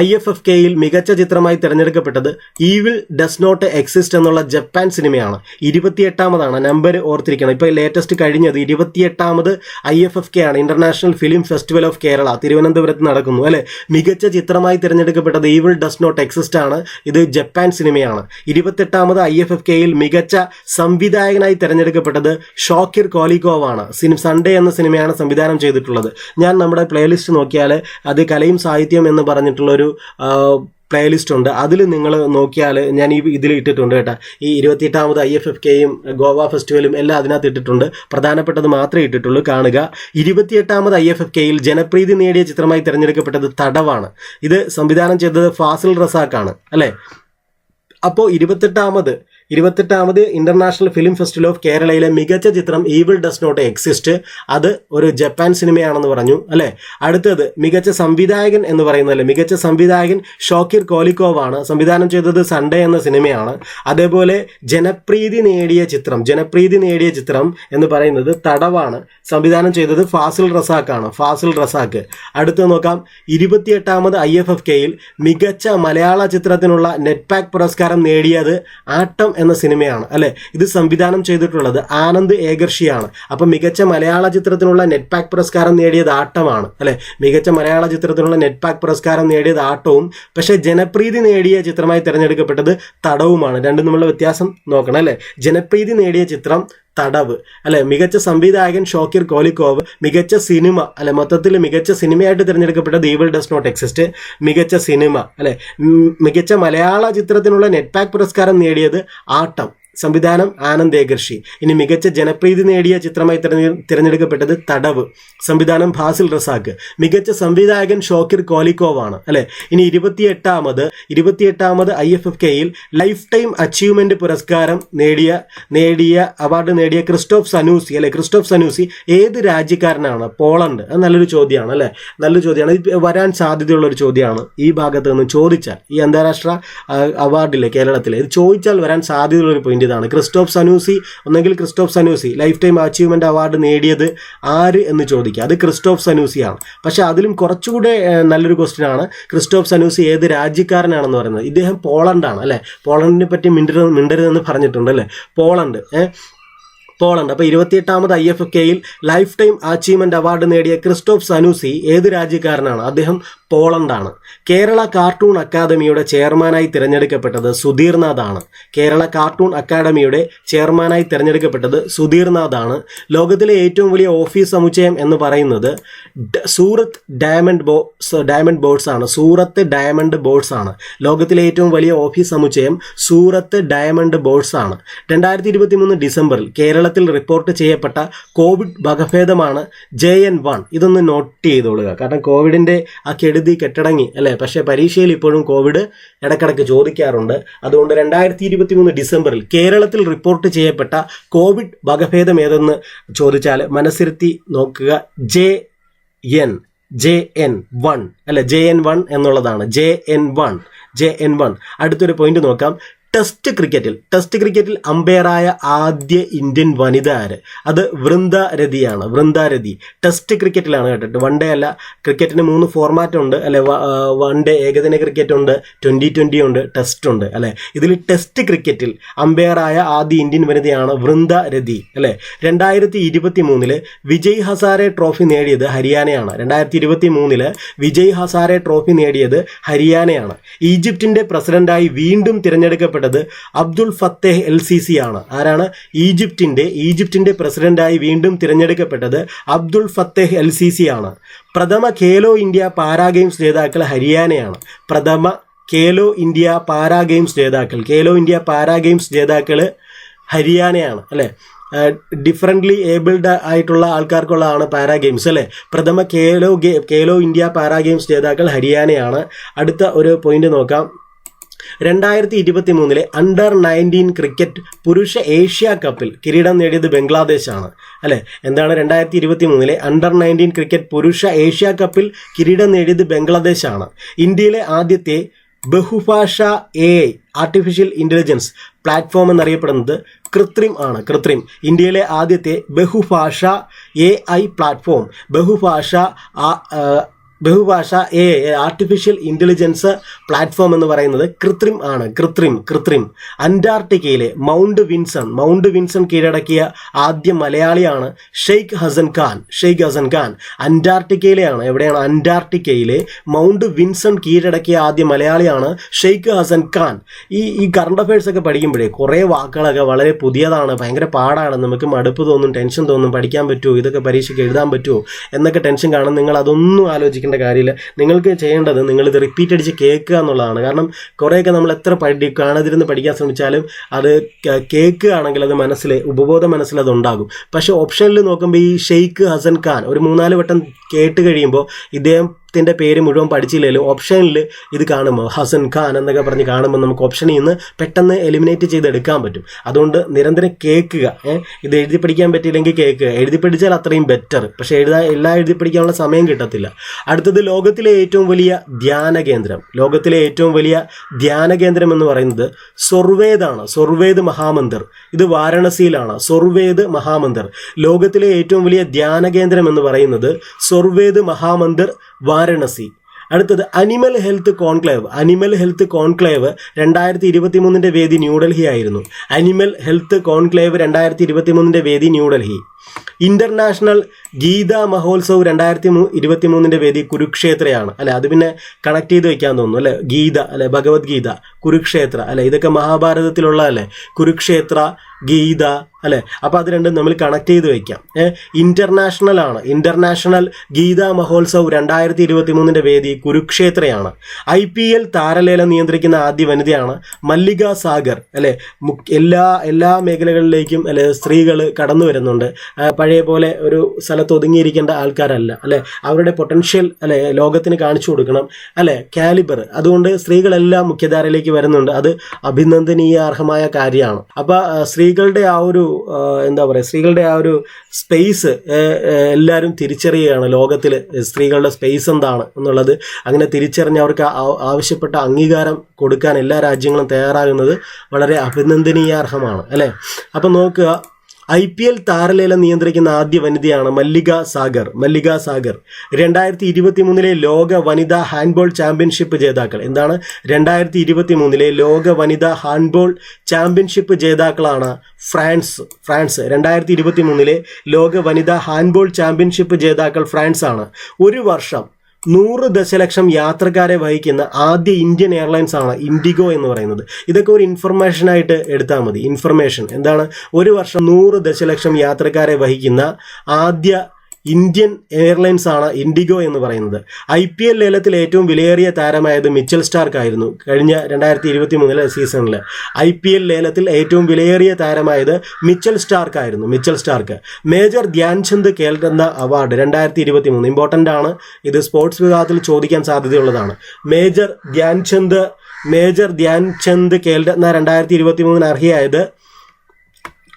IFFKയിൽ മികച്ച ചിത്രമായി തിരഞ്ഞെടുക്കപ്പെട്ടത് ഈവിൾ ഡസ് നോട്ട് എക്സിസ്റ്റ് എന്നുള്ള ജപ്പാൻ സിനിമയാണ്. 28ാമതാണ്, നമ്പർ ഓർത്തിരിക്കണം. ഇപ്പോൾ ലേറ്റസ്റ്റ് കഴിഞ്ഞത് 28ാമത് IFFK ആണ്, international film festival of Kerala, തിരുവനന്തപുരത്ത് നടക്കുന്നു അല്ലെ. മികച്ച ചിത്രമായി തിരഞ്ഞെടുക്കപ്പെട്ടത് ഈവിൾ ഡസ് നോട്ട് എക്സിസ്റ്റ് ആണ്. ഇത് ജപ്പാൻ സിനിമയാണ്. 28ാമത് IFFKയിൽ മികച്ച സംവിധായകനായി തിരഞ്ഞെടുക്കപ്പെട്ടത് ഷോക്കിർ കോലിക്കോവ് ആണ്. സൺഡേ എന്ന സിനിമയാണ് സംവിധാനം ചെയ്തിട്ടുള്ളത്. ഞാൻ നമ്മുടെ പ്ലേലിസ്റ്റ് നോക്കിയാൽ അത് കലയും സാഹിത്യം എന്ന് പറഞ്ഞിട്ടുള്ളൊരു പ്ലേലിസ്റ്റ് ഉണ്ട്. അതിൽ നിങ്ങൾ നോക്കിയാൽ ഞാൻ ഇതിൽ ഇട്ടിട്ടുണ്ട് കേട്ടോ. ഈ 28ാമത് IFFKയും ഗോവ ഫെസ്റ്റിവലും എല്ലാം അതിനകത്ത് ഇട്ടിട്ടുണ്ട്. പ്രധാനപ്പെട്ടത് മാത്രമേ ഇട്ടിട്ടുള്ളൂ, കാണുക. 28ാമത് IFFKയിൽ ജനപ്രീതി നേടിയ ചിത്രമായി തിരഞ്ഞെടുക്കപ്പെട്ടത് തടവാണ്. ഇത് സംവിധാനം ചെയ്തത് ഫാസിൽ റസാഖാണ് അല്ലേ. അപ്പോൾ 28ാമത് ഇന്റർനാഷണൽ ഫിലിം ഫെസ്റ്റിവൽ ഓഫ് കേരളയിലെ മികച്ച ചിത്രം ഈവിൾ ഡസ് നോട്ട് എക്സിസ്റ്റ്, അത് ഒരു ജപ്പാൻ സിനിമയാണെന്ന് പറഞ്ഞു അല്ലേ. അടുത്തത് മികച്ച സംവിധായകൻ എന്ന് പറയുന്നതല്ലേ, മികച്ച സംവിധായകൻ ഷോക്കിർ കോലിക്കോവ് ആണ്. സംവിധാനം ചെയ്തത് സൺഡേ എന്ന സിനിമയാണ്. അതേപോലെ ജനപ്രീതി നേടിയ ചിത്രം എന്ന് പറയുന്നത് തടവാണ്. സംവിധാനം ചെയ്തത് ഫാസിൽ റസാഖ്. അടുത്ത് നോക്കാം, 28ാമത് IFFKയിൽ മികച്ച മലയാള ചിത്രത്തിനുള്ള നെറ്റ്പാക് പുരസ്കാരം നേടിയത് ആട്ടം എന്ന സിനിമയാണ് അല്ലെ. ഇത് സംവിധാനം ചെയ്തിട്ടുള്ളത് ആനന്ദ് ഏകർഷിയാണ്. അപ്പൊ മികച്ച മലയാള ചിത്രത്തിനുള്ള നെറ്റ്പാക് പുരസ്കാരം നേടിയത് ആട്ടമാണ് അല്ലെ. മികച്ച മലയാള ചിത്രത്തിനുള്ള നെറ്റ്പാക് പുരസ്കാരം നേടിയത് ആട്ടവും, പക്ഷെ ജനപ്രീതി നേടിയ ചിത്രമായി തിരഞ്ഞെടുക്കപ്പെട്ടത് തടവുമാണ്. രണ്ടും തമ്മിലുള്ള വ്യത്യാസം നോക്കണം അല്ലെ. ജനപ്രീതി നേടിയ ചിത്രം തടവ് അല്ലെ. മികച്ച സംവിധായകൻ ഷോക്കിർ കോലിക്കോവ്. മികച്ച സിനിമ അല്ലെ, മൊത്തത്തിൽ മികച്ച സിനിമയായിട്ട് തിരഞ്ഞെടുക്കപ്പെട്ടത് ഈവിൾ ഡസ് നോട്ട് എക്സിസ്റ്റ്, മികച്ച സിനിമ അല്ലെ. മികച്ച മലയാള ചിത്രത്തിനുള്ള നെറ്റ്പാക് പുരസ്കാരം നേടിയത് ആട്ടം, സംവിധാനം ആനന്ദ് ഏകർഷി. ഇനി മികച്ച ജനപ്രീതി നേടിയ ചിത്രമായി തിരഞ്ഞെടുക്കപ്പെട്ടത് തടവ്, സംവിധാനം ഫാസിൽ റസാഖ്. മികച്ച സംവിധായകൻ ഷോക്കിർ കോലിക്കോവ് ആണ് അല്ലെ. ഇനി 28ാമത് IFFKയിൽ ലൈഫ് ടൈം അച്ചീവ്മെന്റ് പുരസ്കാരം അവാർഡ് നേടിയ ക്രിസ്റ്റോഫ് സനൂസി ഏത് രാജ്യക്കാരനാണ്? പോളണ്ട്. അത് നല്ലൊരു ചോദ്യമാണ് അല്ലെ, നല്ലൊരു ചോദ്യമാണ്. ഇത് വരാൻ സാധ്യതയുള്ള ഒരു ചോദ്യമാണ്. ഈ ഭാഗത്ത് നിന്ന് ചോദിച്ചാൽ, ഈ അന്താരാഷ്ട്ര അവാർഡിലെ കേരളത്തിലെ ഇത് ചോദിച്ചാൽ വരാൻ സാധ്യതയുള്ള ഒരു പോയിന്റ് ഇതാണ്. Christoph Zanussi life time achievement award നേടിയത് ആര് എന്ന് ചോദിക്കുക. അത് ക്രിസ്റ്റോഫ് സനൂസിയാണ്. പക്ഷെ അതിലും കുറച്ചുകൂടെ നല്ലൊരു ക്വസ്റ്റ്യൻ ആണ്, ക്രിസ്റ്റോഫ് സനൂസി ഏത് രാജ്യക്കാരനാണെന്ന് പറയുന്നത്. ഇദ്ദേഹം പോളണ്ടാണ് അല്ലെ. പോളണ്ടിനെ പറ്റി മിണ്ടരുതെന്ന് പറഞ്ഞിട്ടുണ്ട് അല്ലെ. പോളണ്ട്. അപ്പോൾ 28ാമത് IFFKയിൽ ലൈഫ് ടൈം അച്ചീവ്മെന്റ് അവാർഡ് നേടിയ ക്രിസ്റ്റോഫ് സനൂസി ഏത് രാജ്യക്കാരനാണ്? അദ്ദേഹം പോളണ്ടാണ്. കേരള കാർട്ടൂൺ അക്കാദമിയുടെ ചെയർമാനായി തിരഞ്ഞെടുക്കപ്പെട്ടത് സുധീർനാഥാണ്. ലോകത്തിലെ ഏറ്റവും വലിയ ഓഫീസ് സമുച്ചയം എന്ന് പറയുന്നത് സൂറത്ത് ഡയമണ്ട് ബോർഡ്സ് ആണ്. ലോകത്തിലെ ഏറ്റവും വലിയ ഓഫീസ് സമുച്ചയം സൂറത്ത് ഡയമണ്ട് ബോർഡ്സ് ആണ്. 2023 ഡിസംബറിൽ കേരളത്തിൽ റിപ്പോർട്ട് ചെയ്യപ്പെട്ട കോവിഡ് വകഭേദമാണ് JN1. ഇതൊന്ന് നോട്ട് ചെയ്തോളുക, കാരണം കോവിഡിന്റെ ആ കെട്ടടങ്ങി അല്ലെ. പക്ഷെ പരീക്ഷയിൽ ഇപ്പോഴും കോവിഡ് ഇടക്കിടക്ക് ചോദിക്കാറുണ്ട്. അതുകൊണ്ട് 2023 ഡിസംബറിൽ കേരളത്തിൽ റിപ്പോർട്ട് ചെയ്യപ്പെട്ട കോവിഡ് വകഭേദം ഏതെന്ന് ചോദിച്ചാൽ മനസ്സിരുത്തി നോക്കുക. JN1 അല്ലെ, JN1 എന്നുള്ളതാണ്. JN1. അടുത്തൊരു പോയിന്റ് നോക്കാം. ടെസ്റ്റ് ക്രിക്കറ്റിൽ അമ്പയറായ ആദ്യ ഇന്ത്യൻ വനിത ആര്? അത് വൃന്ദ രതി. ടെസ്റ്റ് ക്രിക്കറ്റിലാണ് കേട്ടോ, വൺ ഡേ അല്ല. ക്രിക്കറ്റിന് 3 ഫോർമാറ്റ് ഉണ്ട് അല്ലെ. വൺ ഡേ ഏകദിന ക്രിക്കറ്റ് ഉണ്ട്, 2020 ഉണ്ട്, ടെസ്റ്റ് ഉണ്ട് അല്ലെ. ഇതിൽ ടെസ്റ്റ് ക്രിക്കറ്റിൽ അമ്പയറായ ആദ്യ ഇന്ത്യൻ വനിതയാണ് വൃന്ദ രതി അല്ലെ. 2023 വിജയ് ഹസാരെ ട്രോഫി നേടിയത് ഹരിയാനയാണ്. ഈജിപ്തിന്റെ പ്രസിഡന്റായി വീണ്ടും തിരഞ്ഞെടുക്കപ്പെട്ട അബ്ദുൽ ഫത്തേഹ് LCC ആണ്. ആരാണ്? ഈജിപ്തിന്റെ പ്രസിഡന്റായി വീണ്ടും തിരഞ്ഞെടുക്കപ്പെട്ടത് അബ്ദുൽ ഫത്തേഹ് LCC ആണ്. പ്രഥമ ഖേലോ ഇന്ത്യ പാരാ ഗെയിംസ് ജേതാക്കൾ ഹരിയാനയാണ്. ഹരിയാനയാണ് അല്ലെ. ഡിഫറൻ്റ്ലി ഏബിൾഡ് ആയിട്ടുള്ള ആൾക്കാർക്കുള്ളതാണ് പാരാ ഗെയിംസ് അല്ലേ. പ്രഥമ ഖേലോ ഇന്ത്യ പാരാ ഗെയിംസ് ജേതാക്കൾ ഹരിയാനയാണ്. അടുത്ത ഒരു പോയിന്റ് നോക്കാം. 2023 അണ്ടർ-19 ക്രിക്കറ്റ് പുരുഷ ഏഷ്യ കപ്പിൽ കിരീടം നേടിയത് ബംഗ്ലാദേശാണ് അല്ലെ. എന്താണ് 2023 അണ്ടർ-19 ക്രിക്കറ്റ് പുരുഷ ഏഷ്യ കപ്പിൽ കിരീടം നേടിയത് ബംഗ്ലാദേശാണ്. ഇന്ത്യയിലെ ആദ്യത്തെ ബഹുഭാഷ AI ആർട്ടിഫിഷ്യൽ ഇൻ്റലിജൻസ് പ്ലാറ്റ്ഫോം എന്നറിയപ്പെടുന്നത് കൃത്രിം. ഇന്ത്യയിലെ ആദ്യത്തെ ബഹുഭാഷ AI പ്ലാറ്റ്ഫോം, ബഹുഭാഷ ആർട്ടിഫിഷ്യൽ ഇൻ്റലിജൻസ് പ്ലാറ്റ്ഫോം എന്ന് പറയുന്നത് കൃത്രിം ആണ്. കൃത്രിം അന്റാർട്ടിക്കയിലെ മൗണ്ട് വിൻസൺ കീഴടക്കിയ ആദ്യ മലയാളിയാണ് ഷെയ്ഖ് ഹസൻ ഖാൻ. അന്റാർട്ടിക്കയിലെയാണ്, എവിടെയാണ്? അന്റാർട്ടിക്കയിലെ മൗണ്ട് വിൻസൺ കീഴടക്കിയ ആദ്യ മലയാളിയാണ് ഷെയ്ഖ് ഹസൻ ഖാൻ. ഈ കറണ്ട് അഫയേഴ്സ് ഒക്കെ പഠിക്കുമ്പോഴേ കുറേ വാക്കുകളൊക്കെ വളരെ പുതിയതാണ്, ഭയങ്കര പാടാണ്, നമുക്ക് മടുപ്പ് തോന്നും, ടെൻഷൻ തോന്നും, പഠിക്കാൻ പറ്റുമോ, ഇതൊക്കെ പരീക്ഷയ്ക്ക് എഴുതാൻ പറ്റുമോ എന്നൊക്കെ ടെൻഷൻ കാണും. നിങ്ങൾ അതൊന്നും ആലോചിക്കേണ്ട കാര്യമില്ല. നിങ്ങൾക്ക് ചെയ്യേണ്ടത് നിങ്ങളിത് റിപ്പീറ്റ് അടിച്ച് കേൾക്കുക എന്നുള്ളതാണ്. കാരണം കുറേയൊക്കെ നമ്മൾ എത്ര കാണാതിരുന്ന് പഠിക്കാൻ ശ്രമിച്ചാലും അത് കേൾക്കുകയാണെങ്കിൽ അത് ഉപബോധ മനസ്സിൽ അത് ഉണ്ടാകും. പക്ഷെ ഓപ്ഷനിൽ നോക്കുമ്പോൾ ഈ ഷെയ്ഖ് ഹസൻ ഖാൻ ഒരു 3-4 വട്ടം കേട്ട് കഴിയുമ്പോൾ ഇദ്ദേഹത്തിൻ്റെ പേര് മുഴുവൻ പഠിച്ചില്ലെങ്കിലും ഓപ്ഷനിൽ ഇത് കാണുമ്പോൾ ഹസൻ ഖാൻ എന്നൊക്കെ പറഞ്ഞ് കാണുമ്പോൾ നമുക്ക് ഓപ്ഷനിൽ നിന്ന് പെട്ടെന്ന് എലിമിനേറ്റ് ചെയ്തെടുക്കാൻ പറ്റും. അതുകൊണ്ട് നിരന്തരം കേൾക്കുക. ഇത് എഴുതി പഠിക്കാൻ പറ്റിയില്ലെങ്കിൽ കേൾക്കുക. എഴുതി പഠിച്ചാൽ അത്രയും ബെറ്റർ. പക്ഷേ എല്ലാം എഴുതി പഠിക്കാനുള്ള സമയം കിട്ടത്തില്ല. അടുത്തത് ലോകത്തിലെ ഏറ്റവും വലിയ ധ്യാന കേന്ദ്രം എന്ന് പറയുന്നത് സൊർവേദ് മഹാമന്ദിർ. ഇത് വാരണസിയിലാണ്. സൊർവേദ് മഹാമന്ദിർ ലോകത്തിലെ ഏറ്റവും വലിയ ധ്യാന കേന്ദ്രം എന്ന് പറയുന്നത് സൊർവേദ് മഹാമന്ദിർ, വാരണസി. അടുത്തത് അനിമൽ ഹെൽത്ത് കോൺക്ലേവ് 2023 വേദി ന്യൂഡൽഹി ആയിരുന്നു. അനിമൽ ഹെൽത്ത് കോൺക്ലേവ് 2023 വേദി ന്യൂഡൽഹി. ഇന്റർനാഷണൽ ഗീതാ മഹോത്സവ് 2023 വേദി കുരുക്ഷേത്രയാണ്. അല്ലെ, അത് പിന്നെ കണക്ട് ചെയ്ത് വെക്കാൻ തോന്നുന്നു അല്ലെ. ഗീത അല്ലെ, ഭഗവത്ഗീത, കുരുക്ഷേത്ര അല്ലെ, ഇതൊക്കെ മഹാഭാരതത്തിലുള്ള അല്ലെ, കുരുക്ഷേത്ര, ഗീത അല്ലെ. അപ്പോൾ അത് രണ്ടും നമ്മൾ കണക്ട് ചെയ്ത് വെക്കാം. ഇന്റർനാഷണൽ ഗീതാ മഹോത്സവ് 2023 വേദി കുരുക്ഷേത്രയാണ്. IPL താരലേലം നിയന്ത്രിക്കുന്ന ആദ്യ വനിതയാണ് മല്ലിക സാഗർ അല്ലെ. എല്ലാ മേഖലകളിലേക്കും അല്ലെ സ്ത്രീകൾ കടന്നു വരുന്നുണ്ട്. പഴയ പോലെ ഒരു സ്ഥലത്ത് ഒതുങ്ങിയിരിക്കേണ്ട ആൾക്കാരല്ല അല്ലെ. അവരുടെ പൊട്ടൻഷ്യൽ അല്ലെ ലോകത്തിന് കാണിച്ചു കൊടുക്കണം അല്ലെ, കാലിബർ. അതുകൊണ്ട് സ്ത്രീകളെല്ലാം മുഖ്യധാരയിലേക്ക് വരുന്നുണ്ട്. അത് അഭിനന്ദനീയാർഹമായ കാര്യമാണ്. അപ്പോൾ സ്ത്രീകളുടെ ആ ഒരു സ്പേസ് എല്ലാവരും തിരിച്ചറിയുകയാണ്. ലോകത്തിൽ സ്ത്രീകളുടെ സ്പേസ് എന്താണ് എന്നുള്ളത് അങ്ങനെ തിരിച്ചറിഞ്ഞ് അവർക്ക് ആവശ്യപ്പെട്ട അംഗീകാരം കൊടുക്കാൻ എല്ലാ രാജ്യങ്ങളും തയ്യാറാകുന്നത് വളരെ അഭിനന്ദനീയാർഹമാണ് അല്ലേ. അപ്പം നോക്കുക, IPL താരലേലം നിയന്ത്രിക്കുന്ന ആദ്യ വനിതയാണ് മല്ലിക സാഗർ. 2023 ലോക വനിതാ ഹാൻഡ്ബോൾ ചാമ്പ്യൻഷിപ്പ് ജേതാക്കൾ. എന്താണ്? 2023 ലോക വനിതാ ഹാൻഡ്ബോൾ ചാമ്പ്യൻഷിപ്പ് ജേതാക്കളാണ് ഫ്രാൻസ്. 2023 ലോക വനിതാ ഹാൻഡ്ബോൾ ചാമ്പ്യൻഷിപ്പ് ജേതാക്കൾ ഫ്രാൻസ് ആണ്. ഒരു വർഷം 100 ദശലക്ഷം യാത്രക്കാരെ വഹിക്കുന്ന ആദ്യ ഇന്ത്യൻ എയർലൈൻസ് ആണ് ഇൻഡിഗോ എന്ന് പറയുന്നത്. ഇതൊക്കെ ഒരു ഇൻഫർമേഷനായിട്ട് എടുത്താൽ മതി. ഇൻഫർമേഷൻ എന്താണ്? ഒരു വർഷം 100 ദശലക്ഷം യാത്രക്കാരെ വഹിക്കുന്ന ആദ്യ ഇന്ത്യൻ എയർലൈൻസ് ആണ് ഇൻഡിഗോ എന്ന് പറയുന്നത്. IPL ലേലത്തിൽ ഏറ്റവും വിലയേറിയ താരമായത് മിച്ചൽ സ്റ്റാർക്ക് ആയിരുന്നു. കഴിഞ്ഞ 2023 സീസണിൽ IPL ലേലത്തിൽ ഏറ്റവും വിലയേറിയ താരമായത് മിച്ചൽ സ്റ്റാർക്ക് ആയിരുന്നു. Major Dhyan Chand Khel Ratna award 2023 important ആണ്. ഇത് സ്പോർട്സ് വിഭാഗത്തിൽ ചോദിക്കാൻ സാധ്യതയുള്ളതാണ്. മേജർ ധ്യാൻചന്ദ് ഖേൽരത്ന 2023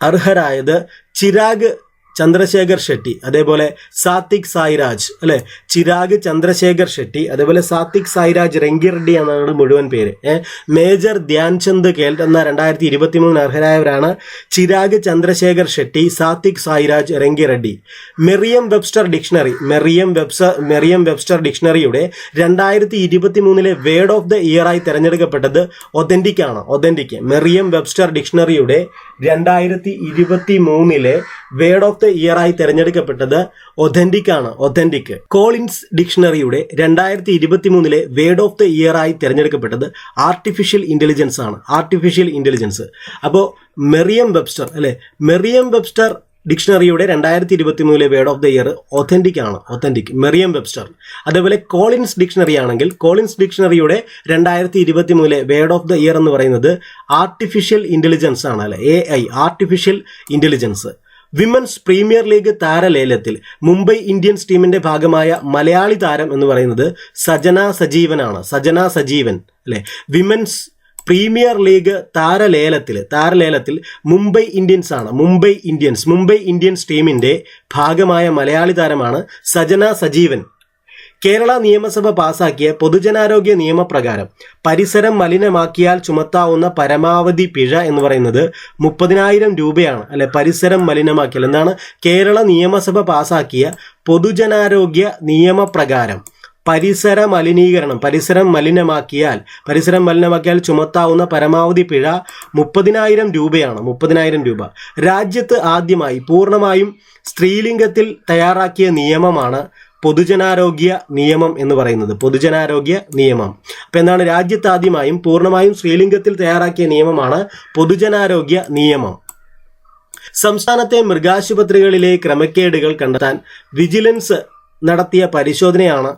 അർഹരായത് ചിരാഗ് ചന്ദ്രശേഖർ ഷെട്ടി, അതേപോലെ സാത്വിക് സായിരാജ് അല്ലെ. ചിരാഗ് ചന്ദ്രശേഖർ ഷെട്ടി, അതേപോലെ സാത്വിക് സായിരാജ് രംഗിറെഡ്ഡി എന്നാണ് മുഴുവൻ പേര്. Major Dhyan Chand Khel Ratna 2023 അർഹരായവരാണ് Chirag Chandrasekhar Shetty, Satwik Sairaj Rankireddy. മെറിയം Webster ഡിക്ഷണറിയുടെ 2023 word of the ഇയറായി തിരഞ്ഞെടുക്കപ്പെട്ടത് ഒതന്റിക് ആണ്. മെറിയം വെബ്സ്റ്റർ ഡിക്ഷണറിയുടെ 2023 വേർഡ് ഓഫ് ദ ഇയറായി തിരഞ്ഞെടുക്കപ്പെട്ടത് ഒതന്റിക് ആണ്. കോളിൻസ് ഡിക്ഷണറിയുടെ 2023 വേർഡ് ഓഫ് ദ ഇയറായി തിരഞ്ഞെടുക്കപ്പെട്ടത് ആർട്ടിഫിഷ്യൽ ഇൻ്റലിജൻസ് ആണ്. അപ്പോൾ മെറിയം Webster ഡിക്ഷണറിയുടെ 2023 word of the year authentic ആണ്. മെറിയം വെബ്സ്റ്റർ. അതേപോലെ Collins ഡിക്ഷണറിയുടെ 2023 word of the year എന്ന് പറയുന്നത് ആർട്ടിഫിഷ്യൽ ഇൻ്റലിജൻസ് ആണ് അല്ലെ, AI, artificial intelligence. Women's premier league താരലേലത്തിൽ മുംബൈ ഇന്ത്യൻസ് ടീമിന്റെ ഭാഗമായ മലയാളി താരം എന്ന് പറയുന്നത് സജന സജീവനാണ്. അല്ലെ. വിമൻസ് പ്രീമിയർ ലീഗ് താരലേലത്തിൽ മുംബൈ ഇന്ത്യൻസ് ടീമിന്റെ ഭാഗമായ മലയാളി താരമാണ് സജന സജീവൻ. കേരള നിയമസഭ പാസാക്കിയ പൊതുജനാരോഗ്യ നിയമപ്രകാരം പരിസരം മലിനമാക്കിയാൽ ചുമത്താവുന്ന പരമാവധി പിഴ എന്ന് പറയുന്നത് 30,000 രൂപയാണ് അല്ലെ. പരിസരം മലിനമാക്കിയാൽ എന്താണ്? കേരള നിയമസഭ പാസാക്കിയ പൊതുജനാരോഗ്യ നിയമപ്രകാരം പരിസരം മലിനമാക്കിയാൽ ചുമത്താവുന്ന പരമാവധി പിഴ 30,000 രൂപയാണ്. 30,000 രൂപ. രാജ്യത്ത് ആദ്യമായി പൂർണ്ണമായും സ്ത്രീലിംഗത്തിൽ തയ്യാറാക്കിയ നിയമമാണ് പൊതുജനാരോഗ്യ നിയമം എന്ന് പറയുന്നത്. പൊതുജനാരോഗ്യ നിയമം. അപ്പോൾ എന്താണ്? രാജ്യത്ത് ആദ്യമായും പൂർണ്ണമായും സ്ത്രീലിംഗത്തിൽ തയ്യാറാക്കിയ നിയമമാണ് പൊതുജനാരോഗ്യ നിയമം. സംസ്ഥാനത്തെ മൃഗാശുപത്രികളിലെ ക്രമക്കേടുകൾ കണ്ടെത്താൻ വിജിലൻസ് നടത്തിയ പരിശോധനയാണ്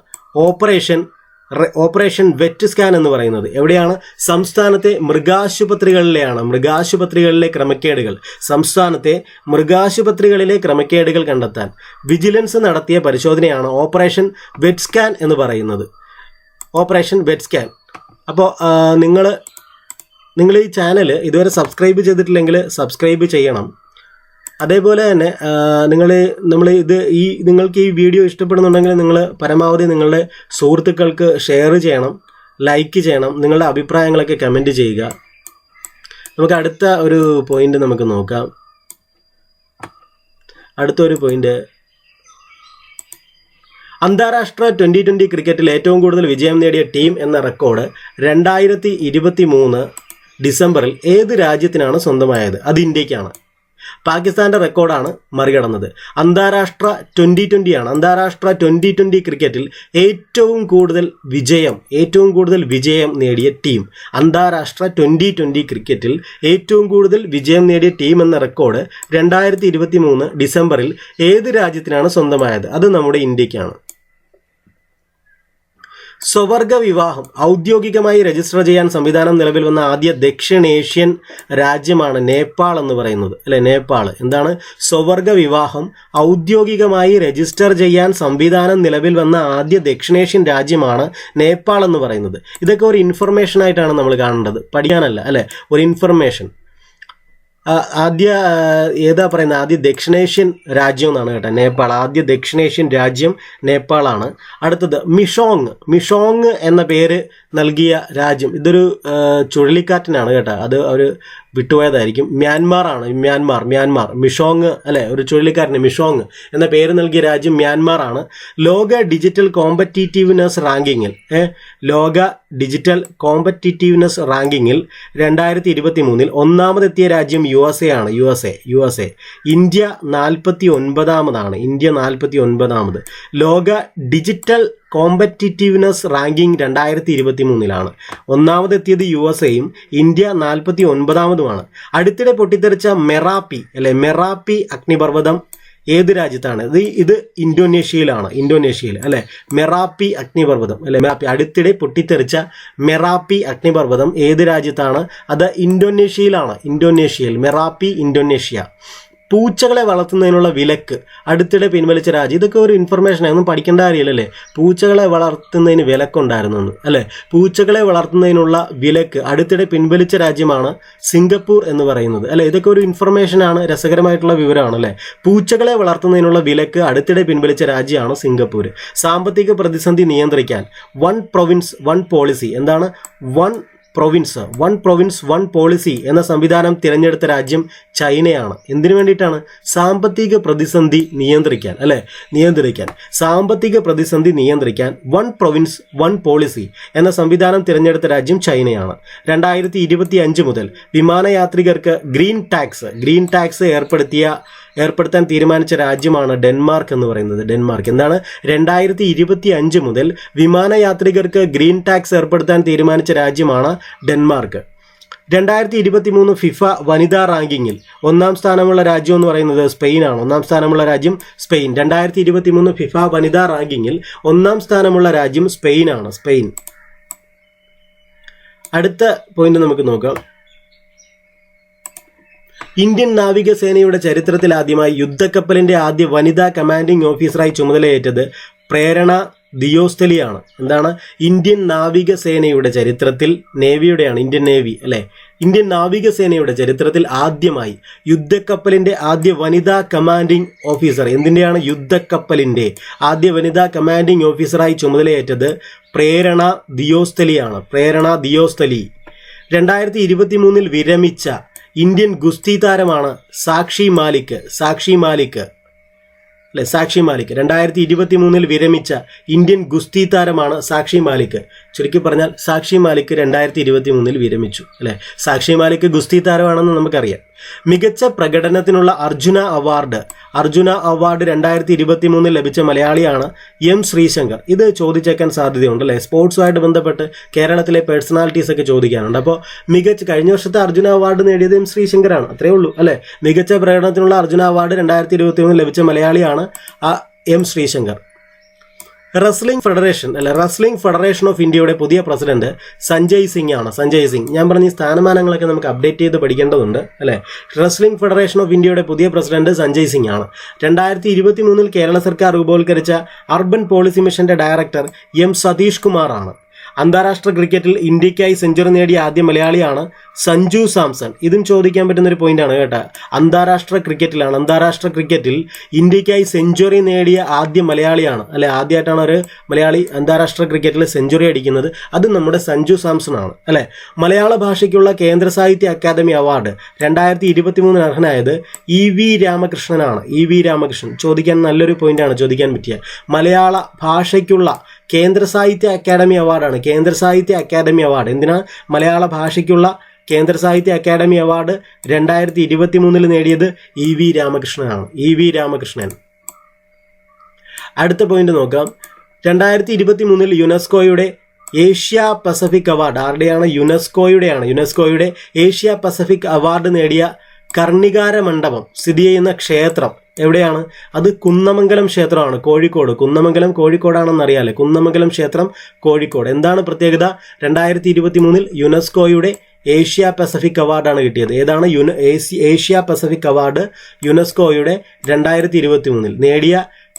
ഓപ്പറേഷൻ വെറ്റ് സ്കാൻ എന്ന് പറയുന്നത്. എവിടെയാണ്? സംസ്ഥാനത്തെ മൃഗാശുപത്രികളിലെ ക്രമക്കേടുകൾ. സംസ്ഥാനത്തെ മൃഗാശുപത്രികളിലെ ക്രമക്കേടുകൾ കണ്ടെത്താൻ വിജിലൻസ് നടത്തിയ പരിശോധനയാണ് ഓപ്പറേഷൻ വെറ്റ് സ്കാൻ എന്ന് പറയുന്നത്. Operation wet scan. അപ്പോൾ നിങ്ങൾ ഈ ചാനൽ ഇതുവരെ സബ്സ്ക്രൈബ് ചെയ്തിട്ടില്ലെങ്കിൽ സബ്സ്ക്രൈബ് ചെയ്യണം. അതേപോലെ തന്നെ നിങ്ങൾക്ക് ഈ വീഡിയോ ഇഷ്ടപ്പെടുന്നുണ്ടെങ്കിൽ നിങ്ങൾ പരമാവധി നിങ്ങളുടെ സുഹൃത്തുക്കൾക്ക് ഷെയർ ചെയ്യണം, ലൈക്ക് ചെയ്യണം, നിങ്ങളുടെ അഭിപ്രായങ്ങളൊക്കെ കമൻറ്റ് ചെയ്യുക. നമുക്ക് അടുത്ത ഒരു പോയിന്റ് നമുക്ക് നോക്കാം. അടുത്തൊരു പോയിന്റ്, അന്താരാഷ്ട്ര 2020 ക്രിക്കറ്റിൽ ഏറ്റവും കൂടുതൽ വിജയം നേടിയ ടീം എന്ന റെക്കോർഡ് 2023 ഡിസംബറിൽ ഏത് രാജ്യത്തിനാണ് സ്വന്തമായത്? അത് ഇന്ത്യക്കാണ്. പാകിസ്ഥാന്റെ റെക്കോർഡാണ് മറികടന്നത്. അന്താരാഷ്ട്ര 2020 ക്രിക്കറ്റിൽ ഏറ്റവും കൂടുതൽ വിജയം നേടിയ ടീം. അന്താരാഷ്ട്ര 2020 ക്രിക്കറ്റിൽ ഏറ്റവും കൂടുതൽ വിജയം നേടിയ ടീം എന്ന റെക്കോർഡ് 2023 ഡിസംബറിൽ ഏത് രാജ്യത്തിനാണ് സ്വന്തമായത്? അത് നമ്മുടെ ഇന്ത്യക്കാണ്. സ്വവർഗ വിവാഹം ഔദ്യോഗികമായി രജിസ്റ്റർ ചെയ്യാൻ സംവിധാനം നിലവിൽ വന്ന ആദ്യ ദക്ഷിണേഷ്യൻ രാജ്യമാണ് നേപ്പാൾ എന്ന് പറയുന്നത്. അല്ലെ, നേപ്പാൾ. എന്താണ്? സ്വവർഗ വിവാഹം ഔദ്യോഗികമായി രജിസ്റ്റർ ചെയ്യാൻ സംവിധാനം നിലവിൽ വന്ന ആദ്യ ദക്ഷിണേഷ്യൻ രാജ്യമാണ് നേപ്പാൾ എന്ന് പറയുന്നത്. ഇതൊക്കെ ഒരു ഇൻഫർമേഷൻ ആയിട്ടാണ് നമ്മൾ കാണേണ്ടത്, പഠിക്കാനല്ല. അല്ലെ, ഒരു ഇൻഫർമേഷൻ. ആദ്യ ദക്ഷിണേഷ്യൻ രാജ്യം എന്നാണ് കേട്ടോ, നേപ്പാൾ. ആദ്യ ദക്ഷിണേഷ്യൻ രാജ്യം നേപ്പാളാണ്. അടുത്തത് മിഷോങ് എന്ന പേര് നൽകിയ രാജ്യം. ഇതൊരു ചുഴലിക്കാറ്റിനാണ് കേട്ടോ, അത് അവർ വിട്ടുപോയതായിരിക്കും. മ്യാൻമാർ. മിഷോങ് അല്ലെ, ഒരു ചുഴലിക്കാറ്റിന് മിഷോങ് എന്ന പേര് നൽകിയ രാജ്യം മ്യാൻമാർ ആണ്. ലോക ഡിജിറ്റൽ കോമ്പറ്റീറ്റീവ്നെസ് റാങ്കിങ്ങിൽ 2023 ഒന്നാമതെത്തിയ രാജ്യം USA ആണ്. USA. ഇന്ത്യ 49ാമത്. ലോക ഡിജിറ്റൽ കോമ്പറ്റീറ്റീവ്നെസ് റാങ്കിങ് 2023 ഒന്നാമതെത്തിയത് USA-യും ഇന്ത്യ 49ാമതുമാണ്. അടുത്തിടെ പൊട്ടിത്തെറിച്ച മെറാപ്പി അഗ്നിപർവ്വതം ഏത് രാജ്യത്താണ്? ഇത് ഇന്തോനേഷ്യയിൽ അല്ലെ. മെറാപ്പി അഗ്നിപർവ്വതം അടുത്തിടെ പൊട്ടിത്തെറിച്ച മെറാപ്പി അഗ്നിപർവ്വതം ഏത് രാജ്യത്താണ്? അത് ഇന്തോനേഷ്യയിൽ. Merapi, Indonesia. പൂച്ചകളെ വളർത്തുന്നതിനുള്ള വിലക്ക് അടുത്തിടെ പിൻവലിച്ച രാജ്യം. ഇതൊക്കെ ഒരു ഇൻഫർമേഷൻ ഒന്നും പഠിക്കേണ്ട കാര്യമില്ലല്ലേ. പൂച്ചകളെ വളർത്തുന്നതിന് വിലക്കുണ്ടായിരുന്നു അല്ലേ. പൂച്ചകളെ വളർത്തുന്നതിനുള്ള വിലക്ക് അടുത്തിടെ പിൻവലിച്ച രാജ്യമാണ് സിംഗപ്പൂർ എന്ന് പറയുന്നത് അല്ലെ. ഇതൊക്കെ ഒരു ഇൻഫർമേഷൻ ആണ്, രസകരമായിട്ടുള്ള വിവരമാണ് അല്ലേ. പൂച്ചകളെ വളർത്തുന്നതിനുള്ള വിലക്ക് അടുത്തിടെ പിൻവലിച്ച രാജ്യമാണ് സിംഗപ്പൂർ. സാമ്പത്തിക പ്രതിസന്ധി നിയന്ത്രിക്കാൻ വൺ പോളിസി. എന്താണ് വൺ പ്രൊവിൻസ് വൺ പോളിസി എന്ന സംവിധാനം തിരഞ്ഞെടുത്ത രാജ്യം ചൈനയാണ്. എന്തിനു വേണ്ടിയിട്ടാണ്? സാമ്പത്തിക പ്രതിസന്ധി നിയന്ത്രിക്കാൻ. സാമ്പത്തിക പ്രതിസന്ധി നിയന്ത്രിക്കാൻ വൺ പ്രൊവിൻസ് വൺ പോളിസി എന്ന സംവിധാനം തിരഞ്ഞെടുത്ത രാജ്യം ചൈനയാണ്. 2025 മുതൽ വിമാനയാത്രികർക്ക് ഗ്രീൻ ടാക്സ് ഏർപ്പെടുത്താൻ തീരുമാനിച്ച രാജ്യമാണ് ഡെൻമാർക്ക് എന്ന് പറയുന്നത്. എന്താണ്? 2025 മുതൽ വിമാനയാത്രികർക്ക് ഗ്രീൻ ടാക്സ് ഏർപ്പെടുത്താൻ തീരുമാനിച്ച രാജ്യമാണ് ഡെൻമാർക്ക്. 2023 ഫിഫ വനിതാ റാങ്കിങ്ങിൽ ഒന്നാം സ്ഥാനമുള്ള രാജ്യം എന്ന് പറയുന്നത് സ്പെയിനാണ്. 2023 ഫിഫ വനിതാ റാങ്കിങ്ങിൽ ഒന്നാം സ്ഥാനമുള്ള രാജ്യം സ്പെയിനാണ്. അടുത്ത പോയിന്റ് നമുക്ക് നോക്കാം. ഇന്ത്യൻ നാവികസേനയുടെ ചരിത്രത്തിൽ ആദ്യമായി യുദ്ധക്കപ്പലിന്റെ ആദ്യ വനിതാ കമാൻഡിംഗ് ഓഫീസറായി ചുമതലയേറ്റത് പ്രേരണ ദിയോസ്തലിയാണ്. എന്താണ്? ഇന്ത്യൻ നാവികസേനയുടെ ചരിത്രത്തിൽ, ഇന്ത്യൻ നേവി അല്ലെ. ഇന്ത്യൻ നാവികസേനയുടെ ചരിത്രത്തിൽ ആദ്യമായി യുദ്ധക്കപ്പലിന്റെ ആദ്യ വനിതാ കമാൻഡിംഗ് ഓഫീസർ. എന്തിൻ്റെയാണ്? യുദ്ധക്കപ്പലിന്റെ ആദ്യ വനിതാ കമാൻഡിംഗ് ഓഫീസറായി ചുമതലയേറ്റത് പ്രേരണ ദിയോസ്തലിയാണ്. 2023 വിരമിച്ച ഇന്ത്യൻ ഗുസ്തി താരമാണ് സാക്ഷി മാലിക്. അല്ലെ, സാക്ഷി മാലിക് 2023 വിരമിച്ച ഇന്ത്യൻ ഗുസ്തി താരമാണ് സാക്ഷി മാലിക്. ചുരുക്കി പറഞ്ഞാൽ സാക്ഷി മാലിക് 2023 വിരമിച്ചു. അല്ലെ, സാക്ഷി മാലിക് ഗുസ്തി താരമാണെന്ന് നമുക്കറിയാം. മികച്ച പ്രകടനത്തിനുള്ള അർജുന അവാർഡ് 2023 ലഭിച്ച മലയാളിയാണ് എം ശ്രീശങ്കർ. ഇത് ചോദിച്ചേക്കാൻ സാധ്യതയുണ്ട് അല്ലേ, സ്പോർട്സുമായിട്ട് ബന്ധപ്പെട്ട് കേരളത്തിലെ പേഴ്സണാലിറ്റീസ് ഒക്കെ ചോദിക്കാനുണ്ട്. അപ്പോൾ കഴിഞ്ഞ വർഷത്തെ അർജുന അവാർഡ് നേടിയത് എം ശ്രീശങ്കറാണ്, അത്രേ ഉള്ളൂ അല്ലേ. മികച്ച പ്രകടനത്തിനുള്ള അർജുന അവാർഡ് 2023 ലഭിച്ച മലയാളിയാണ് M Sreeshankar. Wrestling federation of ഇന്ത്യയുടെ പുതിയ പ്രസിഡന്റ് സഞ്ജയ് സിംഗ് ആണ്. സഞ്ജയ് സിംഗ്, ഞാൻ പറഞ്ഞ ഈ സ്ഥാനമാനങ്ങളൊക്കെ നമുക്ക് അപ്ഡേറ്റ് ചെയ്ത് പഠിക്കേണ്ടതുണ്ട് അല്ലേ. റെസ്ലിംഗ് ഫെഡറേഷൻ ഓഫ് ഇന്ത്യയുടെ പുതിയ പ്രസിഡന്റ് സഞ്ജയ് സിംഗ് ആണ്. 2023 കേരള സർക്കാർ രൂപവത്കരിച്ച അർബൻ പോളിസി മിഷന്റെ ഡയറക്ടർ എം സതീഷ് കുമാർ ആണ്. അന്താരാഷ്ട്ര ക്രിക്കറ്റിൽ ഇന്ത്യക്കായി സെഞ്ചുറി നേടിയ ആദ്യ മലയാളിയാണ് സഞ്ജു സാംസൺ. ഇതും ചോദിക്കാൻ പറ്റുന്നൊരു പോയിന്റാണ് കേട്ടോ. അന്താരാഷ്ട്ര ക്രിക്കറ്റിൽ ഇന്ത്യക്കായി സെഞ്ചുറി നേടിയ ആദ്യ മലയാളിയാണ് അല്ലെ. ആദ്യമായിട്ടാണ് ഒരു മലയാളി അന്താരാഷ്ട്ര ക്രിക്കറ്റിൽ സെഞ്ചുറി അടിക്കുന്നത്. അത് നമ്മുടെ സഞ്ജു സാംസൺ ആണ് അല്ലെ. മലയാള ഭാഷയ്ക്കുള്ള കേന്ദ്ര സാഹിത്യ അക്കാദമി അവാർഡ് 2023 അർഹനായത് ഇ വി രാമകൃഷ്ണനാണ്. ഇ വി രാമകൃഷ്ണൻ ചോദിക്കാൻ നല്ലൊരു പോയിന്റാണ് ചോദിക്കാൻ പറ്റിയ. മലയാള ഭാഷയ്ക്കുള്ള കേന്ദ്ര സാഹിത്യ അക്കാദമി അവാർഡാണ്. കേന്ദ്ര സാഹിത്യ അക്കാദമി അവാർഡ് എന്തിനാ? മലയാള ഭാഷയ്ക്കുള്ള കേന്ദ്ര സാഹിത്യ അക്കാദമി അവാർഡ് 2023 നേടിയത് ഇ വി രാമകൃഷ്ണനാണ്. E V Ramakrishnan. അടുത്ത പോയിന്റ് നോക്കാം. 2023 യുനെസ്കോയുടെ ഏഷ്യ പസഫിക് അവാർഡ് ആരുടെയാണ്? യുനെസ്കോയുടെ ഏഷ്യ പസഫിക് അവാർഡ് നേടിയ കർണികാര മണ്ഡപം സ്ഥിതി ചെയ്യുന്ന ക്ഷേത്രം എവിടെയാണ്? അത് കുന്നമംഗലം ക്ഷേത്രമാണ്, കോഴിക്കോട്. കുന്നമംഗലം കോഴിക്കോടാണെന്ന് അറിയാലേ. കുന്നമംഗലം ക്ഷേത്രം കോഴിക്കോട്. എന്താണ് പ്രത്യേകത? 2023 യുനെസ്കോയുടെ ഏഷ്യ പസഫിക് അവാർഡാണ് കിട്ടിയത്. ഏതാണ്? ഏഷ്യ പസഫിക് അവാർഡ് യുനെസ്കോയുടെ 2023 നേടിയ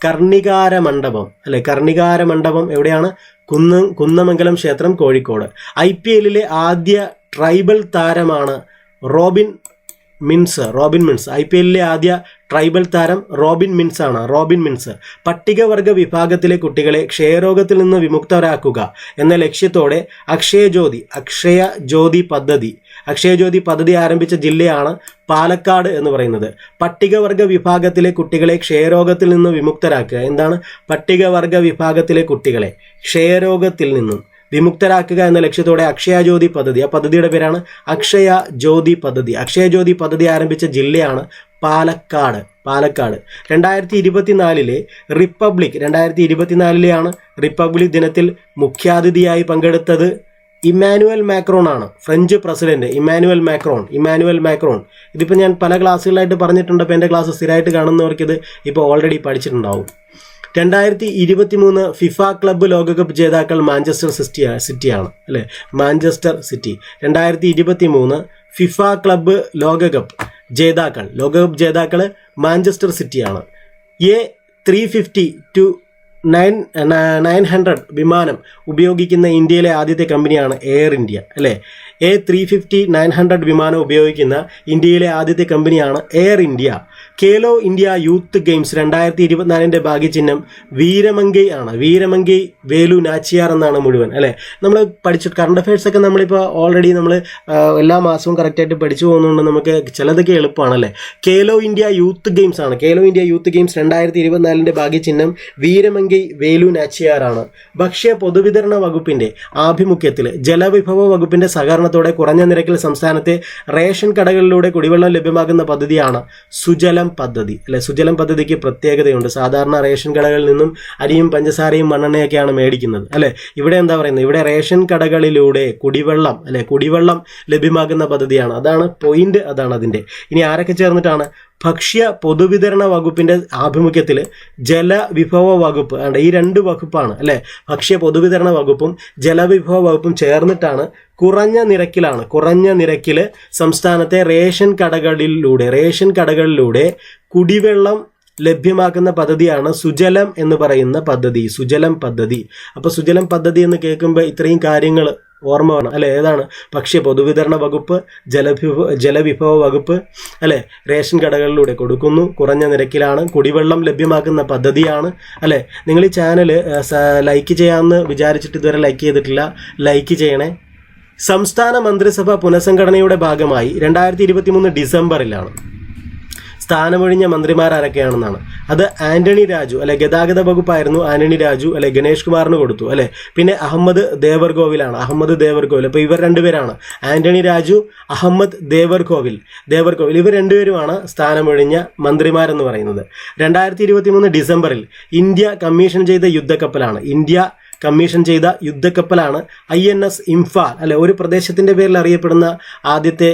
കർണികാര മണ്ഡപം അല്ലെ. കർണികാര മണ്ഡപം എവിടെയാണ്? കുന്നമംഗലം ക്ഷേത്രം കോഴിക്കോട്. IPL ആദ്യ ട്രൈബൽ താരമാണ് റോബിൻ മിൻസ്. IPL ആദ്യ ട്രൈബൽ താരം റോബിൻ മിൻസ് ആണ്. പട്ടികവർഗ വിഭാഗത്തിലെ കുട്ടികളെ ക്ഷയരോഗത്തിൽ നിന്ന് വിമുക്തരാക്കുക എന്ന ലക്ഷ്യത്തോടെ അക്ഷയ ജ്യോതി പദ്ധതി ആരംഭിച്ച ജില്ലയാണ് പാലക്കാട് എന്ന് പറയുന്നത്. പട്ടികവർഗ വിഭാഗത്തിലെ കുട്ടികളെ ക്ഷയരോഗത്തിൽ നിന്ന് വിമുക്തരാക്കുക. എന്താണ്? പട്ടികവർഗ വിഭാഗത്തിലെ കുട്ടികളെ ക്ഷയരോഗത്തിൽ നിന്നും വിമുക്തരാക്കുക എന്ന ലക്ഷ്യത്തോടെ അക്ഷയ ജ്യോതി പദ്ധതി, ആ പദ്ധതിയുടെ പേരാണ് അക്ഷയ ജ്യോതി പദ്ധതി ആരംഭിച്ച ജില്ലയാണ് പാലക്കാട്. 2024 റിപ്പബ്ലിക് ദിനത്തിൽ മുഖ്യാതിഥിയായി പങ്കെടുത്തത് ഇമ്മാനുവൽ മാക്രോൺ ആണ്. French president Emmanuel Macron. ഇതിപ്പോൾ ഞാൻ പല ക്ലാസ്സുകളായിട്ട് പറഞ്ഞിട്ടുണ്ട്. അപ്പോൾ എൻ്റെ ക്ലാസ് സ്ഥിരമായിട്ട് കാണുന്നവർക്ക് ഇത് ഇപ്പോൾ ഓൾറെഡി പഠിച്ചിട്ടുണ്ടാവും. 2023 ഫിഫ ക്ലബ്ബ് ലോകകപ്പ് ജേതാക്കൾ മാഞ്ചസ്റ്റർ സിറ്റിയാണ് അല്ലേ. Manchester city. 2023 ഫിഫ ക്ലബ്ബ് ലോകകപ്പ് ജേതാക്കൾ മാഞ്ചസ്റ്റർ സിറ്റിയാണ്. A350 to 900 വിമാനം ഉപയോഗിക്കുന്ന ഇന്ത്യയിലെ ആദ്യത്തെ കമ്പനിയാണ് എയർ ഇന്ത്യ അല്ലേ. A350-900 വിമാനം ഉപയോഗിക്കുന്ന ഇന്ത്യയിലെ ആദ്യത്തെ കമ്പനിയാണ് air India. Khelo India youth games 2024 ഭാഗ്യചിഹ്നം വീരമംഗൈ ആണ്. വേലു നാച്ചിയാർ എന്നാണ് മുഴുവൻ അല്ലേ. നമ്മൾ പഠിച്ചു കറണ്ട് അഫയേഴ്സ് ഒക്കെ നമ്മളിപ്പോൾ ഓൾറെഡി നമ്മൾ എല്ലാ മാസവും കറക്റ്റായിട്ട് പഠിച്ചു പോകുന്നതുകൊണ്ട് നമുക്ക് ചിലതൊക്കെ എളുപ്പമാണല്ലേ. ഖേലോ ഇന്ത്യ യൂത്ത് ഗെയിംസ് ആണ്. ഖേലോ ഇന്ത്യ യൂത്ത് ഗെയിംസ് 2024 ഭാഗ്യചിഹ്നം വീരമംഗൈ വേലു നാച്ചിയാർ ആണ്. ഭക്ഷ്യ പൊതുവിതരണ വകുപ്പിന്റെ ആഭിമുഖ്യത്തിൽ ജലവിഭവ വകുപ്പിന്റെ സഹകരണത്തോടെ കുറഞ്ഞ നിരക്കിൽ സംസ്ഥാനത്തെ റേഷൻ കടകളിലൂടെ കുടിവെള്ളം ലഭ്യമാക്കുന്ന പദ്ധതിയാണ് സുജലം പദ്ധതി അല്ലെ. സുജലം പദ്ധതിക്ക് പ്രത്യേകതയുണ്ട്. സാധാരണ റേഷൻ കടകളിൽ നിന്നും അരിയും പഞ്ചസാരയും മണ്ണെണ്ണയൊക്കെയാണ് മേടിക്കുന്നത് അല്ലെ. ഇവിടെ എന്താ പറയുന്നത്? ഇവിടെ റേഷൻ കടകളിലൂടെ കുടിവെള്ളം ലഭ്യമാക്കുന്ന പദ്ധതിയാണ്. അതാണ് പോയിന്റ്, അതാണ് അതിന്റെ. ഇനി ആരൊക്കെ ചേർന്നിട്ടാണ്? ഭക്ഷ്യ പൊതുവിതരണ വകുപ്പിന്റെ ആഭിമുഖ്യത്തിൽ ജലവിഭവ വകുപ്പ്, ഈ 2 വകുപ്പാണ് അല്ലെ. ഭക്ഷ്യ പൊതുവിതരണ വകുപ്പും ജലവിഭവ വകുപ്പും ചേർന്നിട്ടാണ് കുറഞ്ഞ നിരക്കിൽ സംസ്ഥാനത്തെ റേഷൻ കടകളിലൂടെ കുടിവെള്ളം ലഭ്യമാക്കുന്ന പദ്ധതിയാണ് സുജലം എന്ന് പറയുന്ന പദ്ധതി. അപ്പോൾ സുജലം പദ്ധതി എന്ന് കേൾക്കുമ്പോൾ ഇത്രയും കാര്യങ്ങൾ ഓർമ്മ വേണം അല്ലെ. ഏതാണ്? ഭക്ഷ്യ പൊതുവിതരണ വകുപ്പ്, ജലവിഭവ വകുപ്പ് അല്ലെ. റേഷൻ കടകളിലൂടെ കൊടുക്കുന്നു, കുറഞ്ഞ നിരക്കിലാണ്, കുടിവെള്ളം ലഭ്യമാക്കുന്ന പദ്ധതിയാണ് അല്ലെ. നിങ്ങൾ ഈ ചാനൽ ലൈക്ക് ചെയ്യാമെന്ന് വിചാരിച്ചിട്ട് ഇതുവരെ ലൈക്ക് ചെയ്തിട്ടില്ല, ലൈക്ക് ചെയ്യണേ. സംസ്ഥാന മന്ത്രിസഭ പുനഃസംഘടനയുടെ ഭാഗമായി 2023 ഡിസംബറിലാണ് സ്ഥാനമൊഴിഞ്ഞ മന്ത്രിമാർ ആരൊക്കെയാണെന്നാണ്. അത് ആന്റണി രാജു അല്ലെ, ഗതാഗത വകുപ്പായിരുന്നു ആന്റണി രാജു അല്ലെ, ഗണേഷ് കുമാറിന് കൊടുത്തു അല്ലെ. പിന്നെ അഹമ്മദ് ദേവർകോവിലാണ്, അഹമ്മദ് ദേവർകോവിൽ. അപ്പോൾ ഇവർ രണ്ടുപേരാണ്, ആന്റണി രാജു, അഹമ്മദ് ദേവർകോവിൽ ഇവർ രണ്ടുപേരുമാണ് സ്ഥാനമൊഴിഞ്ഞ മന്ത്രിമാരെന്ന് പറയുന്നത്. 2023 ഡിസംബറിൽ ഇന്ത്യ കമ്മീഷൻ ചെയ്ത യുദ്ധക്കപ്പലാണ് INS ഇംഫാൽ അല്ലെ. ഒരു പ്രദേശത്തിൻ്റെ പേരിൽ അറിയപ്പെടുന്ന ആദ്യത്തെ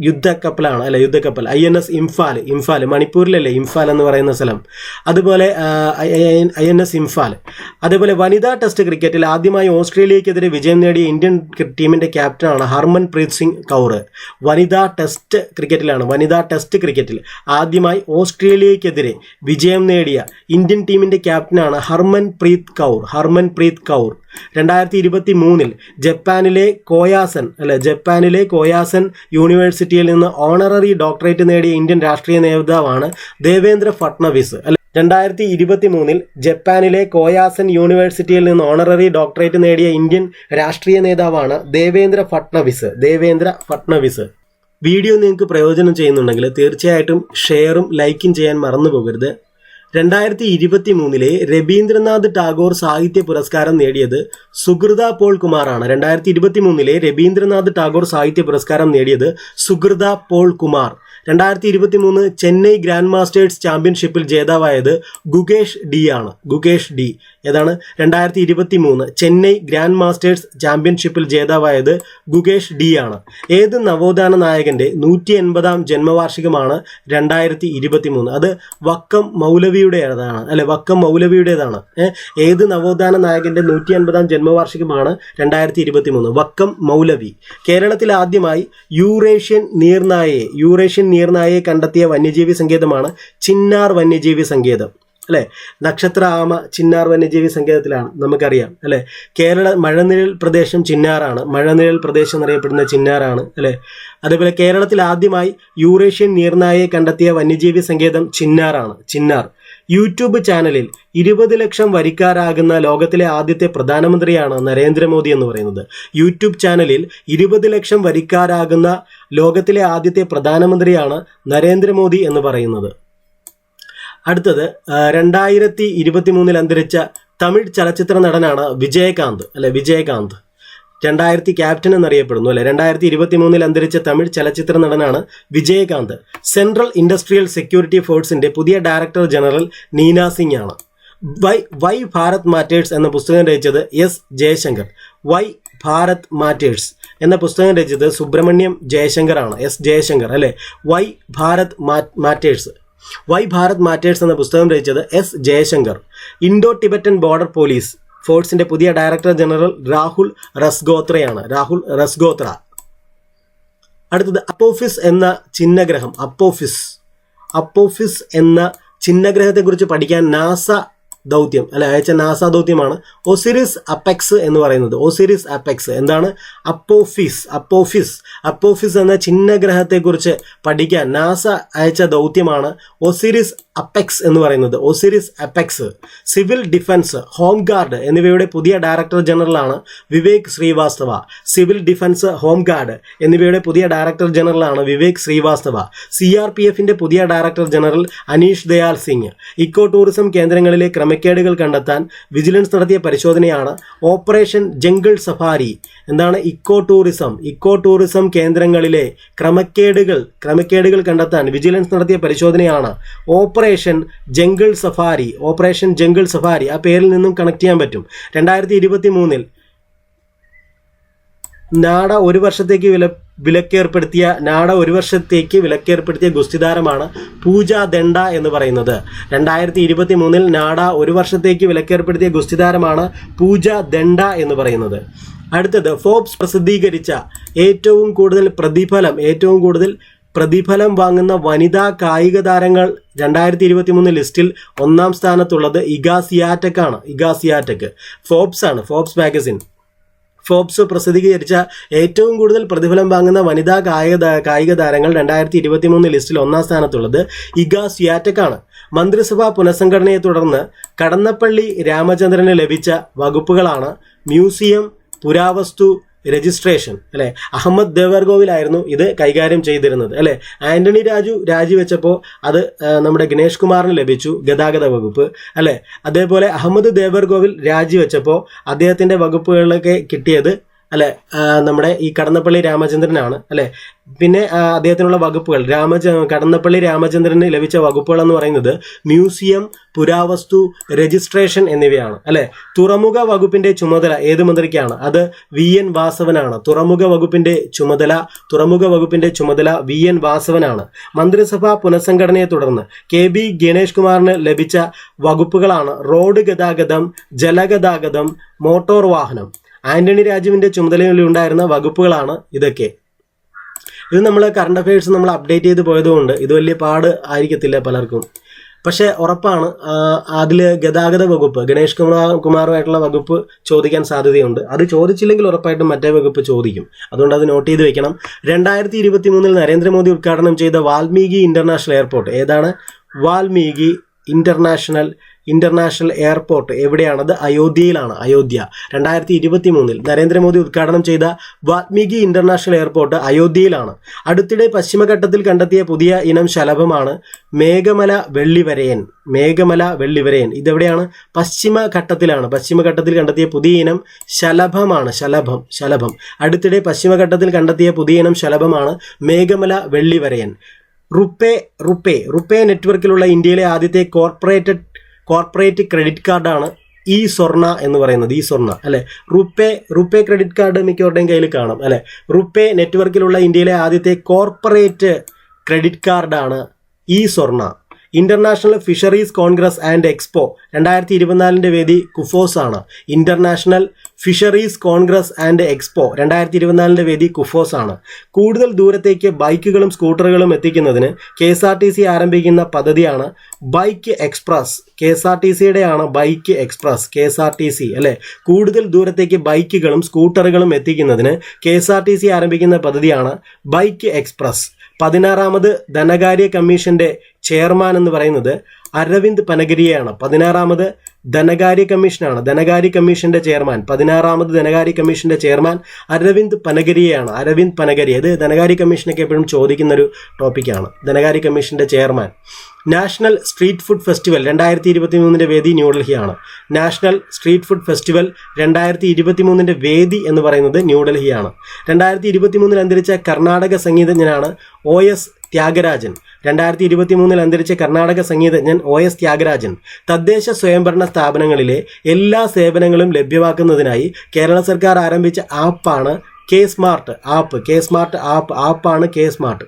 യുദ്ധക്കപ്പൽ INS ഇംഫാൽ മണിപ്പൂരിലല്ലേ ഇംഫാൽ എന്ന് പറയുന്ന സ്ഥലം. അതുപോലെ INS ഇംഫാൽ. അതേപോലെ വനിതാ ടെസ്റ്റ് ക്രിക്കറ്റിൽ ആദ്യമായി ഓസ്ട്രേലിയക്കെതിരെ വിജയം നേടിയ ഇന്ത്യൻ ടീമിൻ്റെ ക്യാപ്റ്റനാണ് ഹർമൻപ്രീത് സിംഗ് കൗർ. വനിതാ ടെസ്റ്റ് ക്രിക്കറ്റിൽ ആദ്യമായി ഓസ്ട്രേലിയക്കെതിരെ വിജയം നേടിയ ഇന്ത്യൻ ടീമിൻ്റെ ക്യാപ്റ്റനാണ് ഹർമൻപ്രീത് കൗർ. 2023 ജപ്പാനിലെ കോയാസൻ യൂണിവേഴ്സിറ്റിയിൽ നിന്ന് ഓണററി ഡോക്ടറേറ്റ് നേടിയ ഇന്ത്യൻ രാഷ്ട്രീയ നേതാവാണ് ദേവേന്ദ്ര ഫട്നവിസ്. 2023 ജപ്പാനിലെ കോയാസൻ യൂണിവേഴ്സിറ്റിയിൽ നിന്ന് ഓണററി ഡോക്ടറേറ്റ് നേടിയ ഇന്ത്യൻ രാഷ്ട്രീയ നേതാവാണ് ദേവേന്ദ്ര ഫട്നവിസ്. വീഡിയോ നിങ്ങൾക്ക് പ്രയോജനം ചെയ്യുന്നുണ്ടെങ്കിൽ തീർച്ചയായിട്ടും ഷെയറും ലൈക്കും ചെയ്യാൻ മറന്നു പോകരുത്. 2023 രവീന്ദ്രനാഥ് ടാഗോർ സാഹിത്യ പുരസ്കാരം നേടിയത് സുഹൃത പോൾ കുമാറാണ്. 2023 രവീന്ദ്രനാഥ് ടാഗോർ സാഹിത്യ പുരസ്കാരം നേടിയത് സുഹൃത പോൾ കുമാർ. 2023 ചെന്നൈ ഗ്രാൻഡ് മാസ്റ്റേഴ്സ് ചാമ്പ്യൻഷിപ്പിൽ ജേതാവായത് ഗുകേഷ് ഡി ആണ്. ഏതാണ്? 2023 ചെന്നൈ ഗ്രാൻഡ് മാസ്റ്റേഴ്സ് ചാമ്പ്യൻഷിപ്പിൽ ജേതാവായത് ഗുകേഷ് ഡി ആണ്. ഏത് നവോത്ഥാന നായകന്റെ 180ാം ജന്മവാർഷികമാണ് 2023? അത് വക്കം മൗലവിയുടേതാണ്. ഏത് നവോത്ഥാന നായകന്റെ 180ാം ജന്മവാർഷികമാണ് 2023? വക്കം മൗലവി. കേരളത്തിൽ ആദ്യമായി യൂറേഷ്യൻ നീർനായയെ കണ്ടെത്തിയ വന്യജീവി സങ്കേതമാണ് ചിന്നാർ വന്യജീവി സങ്കേതം അല്ലെ. നക്ഷത്ര ആമ ചിന്നാർ വന്യജീവി സങ്കേതത്തിലാണ്, നമുക്കറിയാം അല്ലെ. മഴനിഴൽ പ്രദേശം ചിന്നാറാണ്, മഴനിഴൽ പ്രദേശം എന്നറിയപ്പെടുന്ന ചിന്നാറാണ് അല്ലെ. അതേപോലെ കേരളത്തിൽ ആദ്യമായി യൂറേഷ്യൻ നീർനായയെ കണ്ടെത്തിയ വന്യജീവി സങ്കേതം ചിന്നാർ. യൂട്യൂബ് ചാനലിൽ 20 ലക്ഷം വരിക്കാരാകുന്ന ലോകത്തിലെ ആദ്യത്തെ പ്രധാനമന്ത്രിയാണ് നരേന്ദ്രമോദി എന്ന് പറയുന്നത്. യൂട്യൂബ് ചാനലിൽ 20 ലക്ഷം വരിക്കാരാകുന്ന ലോകത്തിലെ ആദ്യത്തെ പ്രധാനമന്ത്രിയാണ് നരേന്ദ്രമോദി എന്ന് പറയുന്നത്. അടുത്തത് 2023 അന്തരിച്ച തമിഴ് ചലച്ചിത്ര നടനാണ് വിജയകാന്ത്. 2000 ക്യാപ്റ്റൻ എന്നറിയപ്പെടുന്നു അല്ലെ. 2023 അന്തരിച്ച തമിഴ് ചലച്ചിത്ര നടനാണ് വിജയകാന്ത്. സെൻട്രൽ ഇൻഡസ്ട്രിയൽ സെക്യൂരിറ്റി ഫോഴ്സിന്റെ പുതിയ ഡയറക്ടർ ജനറൽ നീന സിംഗ് ആണ്. വൈ ഭാരത് മാറ്റേഴ്സ് എന്ന പുസ്തകം രചിച്ചത് S Jaishankar. Why Bharat matters എന്ന പുസ്തകം രചിച്ചത് സുബ്രഹ്മണ്യം ജയശങ്കർ ആണ്. S ജയശങ്കർ അല്ലെ. വൈ ഭാരത് മാറ്റേഴ്സ് എന്ന പുസ്തകം രചിച്ചത് S Jaishankar. Indo Tibetan border police ഫോഴ്സിന്റെ പുതിയ ഡയറക്ടർ ജനറൽ രാഹുൽ റസ്ഗോത്രയാണ്. അടുത്തത് അപ്പോഫിസ് എന്ന ചിഹ്നഗ്രഹം. അപ്പോഫിസ് എന്ന ചിഹ്നഗ്രഹത്തെക്കുറിച്ച് പഠിക്കാൻ അയച്ച നാസ ദൗത്യമാണ് ഒസിരിസ് അപ്പെക്സ് എന്ന് പറയുന്നത്. എന്താണ് അപ്പോഫിസ് എന്ന ചിഹ്നഗ്രഹത്തെക്കുറിച്ച് പഠിക്കാൻ നാസ അയച്ച ദൗത്യമാണ് ഒസിരിസ് അപ്പെക്സ് എന്ന് പറയുന്നത്. സിവിൽ ഡിഫൻസ്, ഹോം ഗാർഡ് എന്നിവയുടെ പുതിയ ഡയറക്ടർ ജനറലാണ് വിവേക് ശ്രീവാസ്തവ. CRPFന്റെ പുതിയ director general Aneesh Dayal Singh. Eco tourism കേന്ദ്രങ്ങളിലെ ക്രമക്കേടുകൾ കണ്ടെത്താൻ വിജിലൻസ് നടത്തിയ പരിശോധനയാണ് ഓപ്പറേഷൻ ജംഗിൾ സഫാരി. എന്താണ് ഇക്കോ ടൂറിസം കേന്ദ്രങ്ങളിലെ ക്രമക്കേടുകൾ കണ്ടെത്താൻ വിജിലൻസ് നടത്തിയ പരിശോധനയാണ് ഓപ്പറേഷൻ ജംഗിൾ സഫാരി. ആ പേരിൽ നിന്നും കണക്ട് ചെയ്യാൻ പറ്റും. 2023 നാഡ ഒരു വർഷത്തേക്ക് വിലക്കേർപ്പെടുത്തിയ ഗുസ്തിതാരമാണ് പൂജ ദണ്ഡ എന്ന് പറയുന്നത്. 2023 നാഡ ഒരു വർഷത്തേക്ക് വിലക്കേർപ്പെടുത്തിയ ഗുസ്തിതാരമാണ് പൂജ ദണ്ഡ എന്ന് പറയുന്നത്. അടുത്തത് ഫോബ്സ് പ്രസിദ്ധീകരിച്ച ഏറ്റവും കൂടുതൽ പ്രതിഫലം വാങ്ങുന്ന വനിതാ കായിക താരങ്ങൾ 2023 ലിസ്റ്റിൽ ഒന്നാം സ്ഥാനത്തുള്ളത് ഇഗ സിയാറ്റക് ആണ്. ഫോബ്സ് മാഗസിൻ പ്രസിദ്ധീകരിച്ച ഏറ്റവും കൂടുതൽ പ്രതിഫലം വാങ്ങുന്ന വനിതാ കായിക താരങ്ങൾ 2023 ലിസ്റ്റിൽ ഒന്നാം സ്ഥാനത്തുള്ളത് ഇഗ സിയാറ്റക് ആണ്. മന്ത്രിസഭാ പുനഃസംഘടനയെ തുടർന്ന് കടന്നപ്പള്ളി രാമചന്ദ്രന് ലഭിച്ച വകുപ്പുകളാണ് മ്യൂസിയം, പുരാവസ്തു, രജിസ്ട്രേഷൻ അല്ലെ, അഹമ്മദ് ദേവർകോവിലായിരുന്നു ഇത് കൈകാര്യം ചെയ്തിരുന്നത് അല്ലെ. ആന്റണി രാജു രാജിവെച്ചപ്പോൾ അത് നമ്മുടെ ഗണേഷ് കുമാറിന് ലഭിച്ചു ഗതാഗത വകുപ്പ് അല്ലെ. അതേപോലെ അഹമ്മദ് ദേവർകോവിൽ രാജിവെച്ചപ്പോൾ അദ്ദേഹത്തിന്റെ വകുപ്പുകളിലൊക്കെ കിട്ടിയത് അല്ലെ നമ്മുടെ ഈ കടന്നപ്പള്ളി രാമചന്ദ്രനാണ് അല്ലെ. പിന്നെ അദ്ദേഹത്തിനുള്ള വകുപ്പുകൾ കടന്നപ്പള്ളി രാമചന്ദ്രന് ലഭിച്ച വകുപ്പുകൾ എന്ന് പറയുന്നത് മ്യൂസിയം, പുരാവസ്തു, രജിസ്ട്രേഷൻ എന്നിവയാണ് അല്ലെ. തുറമുഖ വകുപ്പിന്റെ ചുമതല ഏത് മന്ത്രിക്കാണ്? അത് VN വാസവനാണ്. തുറമുഖ വകുപ്പിന്റെ ചുമതല VN വാസവനാണ്. മന്ത്രിസഭാ പുനഃസംഘടനയെ തുടർന്ന് KB ഗണേഷ് കുമാറിന് ലഭിച്ച വകുപ്പുകളാണ് റോഡ് ഗതാഗതം, ജലഗതാഗതം, മോട്ടോർ വാഹനം. ആന്റണി രാജുവിന്റെ ചുമതലയിൽ ഉണ്ടായിരുന്ന വകുപ്പുകളാണ് ഇതൊക്കെ. ഇത് നമ്മൾ കറണ്ട് അഫയേഴ്സ് നമ്മൾ അപ്ഡേറ്റ് ചെയ്ത് പോയതുകൊണ്ട് ഇത് വലിയ പാട് ആയിരിക്കത്തില്ല പലർക്കും. പക്ഷേ ഉറപ്പാണ് അതിൽ ഗതാഗത വകുപ്പ് ഗണേഷ് കുമാറുമായിട്ടുള്ള വകുപ്പ് ചോദിക്കാൻ സാധ്യതയുണ്ട്. അത് ചോദിച്ചില്ലെങ്കിൽ ഉറപ്പായിട്ടും മറ്റേ വകുപ്പ് ചോദിക്കും. അതുകൊണ്ട് അത് നോട്ട് ചെയ്ത് വെക്കണം. 2023 നരേന്ദ്രമോദി ഉദ്ഘാടനം ചെയ്ത വാൽമീകി ഇന്റർനാഷണൽ എയർപോർട്ട് ഏതാണ്? Valmiki international airport എവിടെയാണത്? അയോധ്യയിലാണ്. അയോധ്യ. 2023 നരേന്ദ്രമോദി ഉദ്ഘാടനം ചെയ്ത വാൽമീകി ഇന്റർനാഷണൽ എയർപോർട്ട് അയോധ്യയിലാണ്. അടുത്തിടെ പശ്ചിമഘട്ടത്തിൽ കണ്ടെത്തിയ പുതിയ ഇനം ശലഭമാണ് മേഘമല വെള്ളിവരയൻ. ഇതെവിടെയാണ്? പശ്ചിമഘട്ടത്തിലാണ്. പശ്ചിമഘട്ടത്തിൽ കണ്ടെത്തിയ പുതിയ ഇനം ശലഭമാണ്. ശലഭം. അടുത്തിടെ പശ്ചിമഘട്ടത്തിൽ കണ്ടെത്തിയ പുതിയ ഇനം ശലഭമാണ് മേഘമല വെള്ളിവരയൻ. റുപ്പേ നെറ്റ്വർക്കിലുള്ള ഇന്ത്യയിലെ ആദ്യത്തെ കോർപ്പറേറ്റ് ക്രെഡിറ്റ് കാർഡാണ് ഈ സ്വർണ്ണ എന്ന് പറയുന്നത്. ഈ സ്വർണ്ണ അല്ലെ. റുപ്പേ ക്രെഡിറ്റ് കാർഡ് മിക്കവരുടെയും കയ്യിൽ കാണും അല്ലെ. റുപ്പേ നെറ്റ്വർക്കിലുള്ള ഇന്ത്യയിലെ ആദ്യത്തെ കോർപ്പറേറ്റ് ക്രെഡിറ്റ് കാർഡാണ് ഈ സ്വർണ്ണ. International fisheries Congress and expo 2024 വേദി കുഫോസ് ആണ്. International fisheries Congress and expo 2024 വേദി കുഫോസ് ആണ്. കൂടുതൽ ദൂരത്തേക്ക് ബൈക്കുകളും സ്കൂട്ടറുകളും എത്തിക്കുന്നതിന് KSRTC ആരംഭിക്കുന്ന പദ്ധതിയാണ് ബൈക്ക് എക്സ്പ്രസ്. KSRTCയുടെ ആണ് ബൈക്ക് എക്സ്പ്രസ്. KSRTC അല്ലെ. കൂടുതൽ ദൂരത്തേക്ക് ബൈക്കുകളും സ്കൂട്ടറുകളും എത്തിക്കുന്നതിന് KSRTC ആരംഭിക്കുന്ന പദ്ധതിയാണ് ബൈക്ക് എക്സ്പ്രസ്. 16ാമത് ധനകാര്യ കമ്മീഷന്റെ ചെയർമാൻ എന്ന് പറയുന്നത് അരവിന്ദ് പനഗരിയാണ്. 16ാമത് ധനകാര്യ കമ്മീഷനാണ്. ധനകാര്യ കമ്മീഷന്റെ ചെയർമാൻ 16ാമത് ധനകാര്യ കമ്മീഷന്റെ ചെയർമാൻ അരവിന്ദ് പനഗരിയാണ്. അരവിന്ദ് പനഗരി. ഇത് ധനകാര്യ കമ്മീഷനൊക്കെ എപ്പോഴും ചോദിക്കുന്ന ഒരു ടോപ്പിക്കാണ്. ധനകാര്യ കമ്മീഷന്റെ chairman. National street food festival 2023 വേദി ന്യൂഡൽഹിയാണ്. നാഷണൽ സ്ട്രീറ്റ് ഫുഡ് ഫെസ്റ്റിവൽ 2023 വേദി എന്ന് പറയുന്നത് ന്യൂഡൽഹിയാണ്. 2023 അന്തരിച്ച കർണാടക സംഗീതജ്ഞനാണ് OS ത്യാഗരാജൻ. 2023 അന്തരിച്ച കർണാടക സംഗീതജ്ഞൻ OS ത്യാഗരാജൻ. തദ്ദേശ സ്വയംഭരണ സ്ഥാപനങ്ങളിലെ എല്ലാ സേവനങ്ങളും ലഭ്യമാക്കുന്നതിനായി കേരള സർക്കാർ ആരംഭിച്ച ആപ്പാണ് K-സ്മാർട്ട് ആപ്പാണ് K-സ്മാർട്ട്.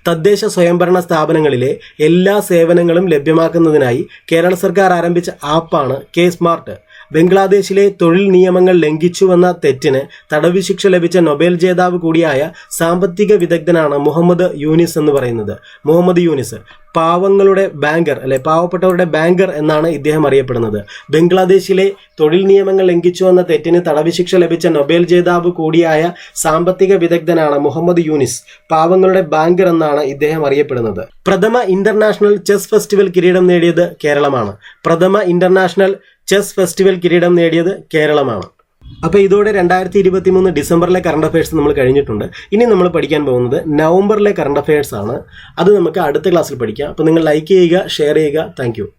തദ്ദേശ സ്വയംഭരണ സ്ഥാപനങ്ങളിലെ എല്ലാ സേവനങ്ങളും ലഭ്യമാക്കുന്നതിനായി കേരള സർക്കാർ ആരംഭിച്ച ആപ്പാണ് K-സ്മാർട്ട്. ബംഗ്ലാദേശിലെ തൊഴിൽ നിയമങ്ങൾ ലംഘിച്ചുവെന്ന തെറ്റിന് തടവ് ശിക്ഷ ലഭിച്ച നൊബേൽ ജേതാവ് കൂടിയായ സാമ്പത്തിക വിദഗ്ധനാണ് മുഹമ്മദ് യൂനിസ് എന്ന് പറയുന്നത്. മുഹമ്മദ് യൂനിസ് പാവങ്ങളുടെ ബാങ്കർ അല്ലെ, പാവപ്പെട്ടവരുടെ ബാങ്കർ എന്നാണ് ഇദ്ദേഹം അറിയപ്പെടുന്നത്. ബംഗ്ലാദേശിലെ തൊഴിൽ നിയമങ്ങൾ ലംഘിച്ചുവെന്ന തെറ്റിന് തടവ് ശിക്ഷ ലഭിച്ച നൊബേൽ ജേതാവ് കൂടിയായ സാമ്പത്തിക വിദഗ്ധനാണ് മുഹമ്മദ് യൂനിസ്. പാവങ്ങളുടെ ബാങ്കർ എന്നാണ് ഇദ്ദേഹം അറിയപ്പെടുന്നത്. പ്രഥമ ഇന്റർനാഷണൽ ചെസ് ഫെസ്റ്റിവൽ കിരീടം നേടിയത് കേരളമാണ്. അപ്പോൾ ഇതോടെ 2023 ഡിസംബറിലെ കറണ്ട് അഫയേഴ്സ് നമ്മൾ കഴിഞ്ഞിട്ടുണ്ട്. ഇനി നമ്മൾ പഠിക്കാൻ പോകുന്നത് നവംബറിലെ കറണ്ട് അഫയേഴ്സ് ആണ്. അത് നമുക്ക് അടുത്ത ക്ലാസ്സിൽ പഠിക്കാം. അപ്പോൾ നിങ്ങൾ ലൈക്ക് ചെയ്യുക, ഷെയർ ചെയ്യുക. താങ്ക്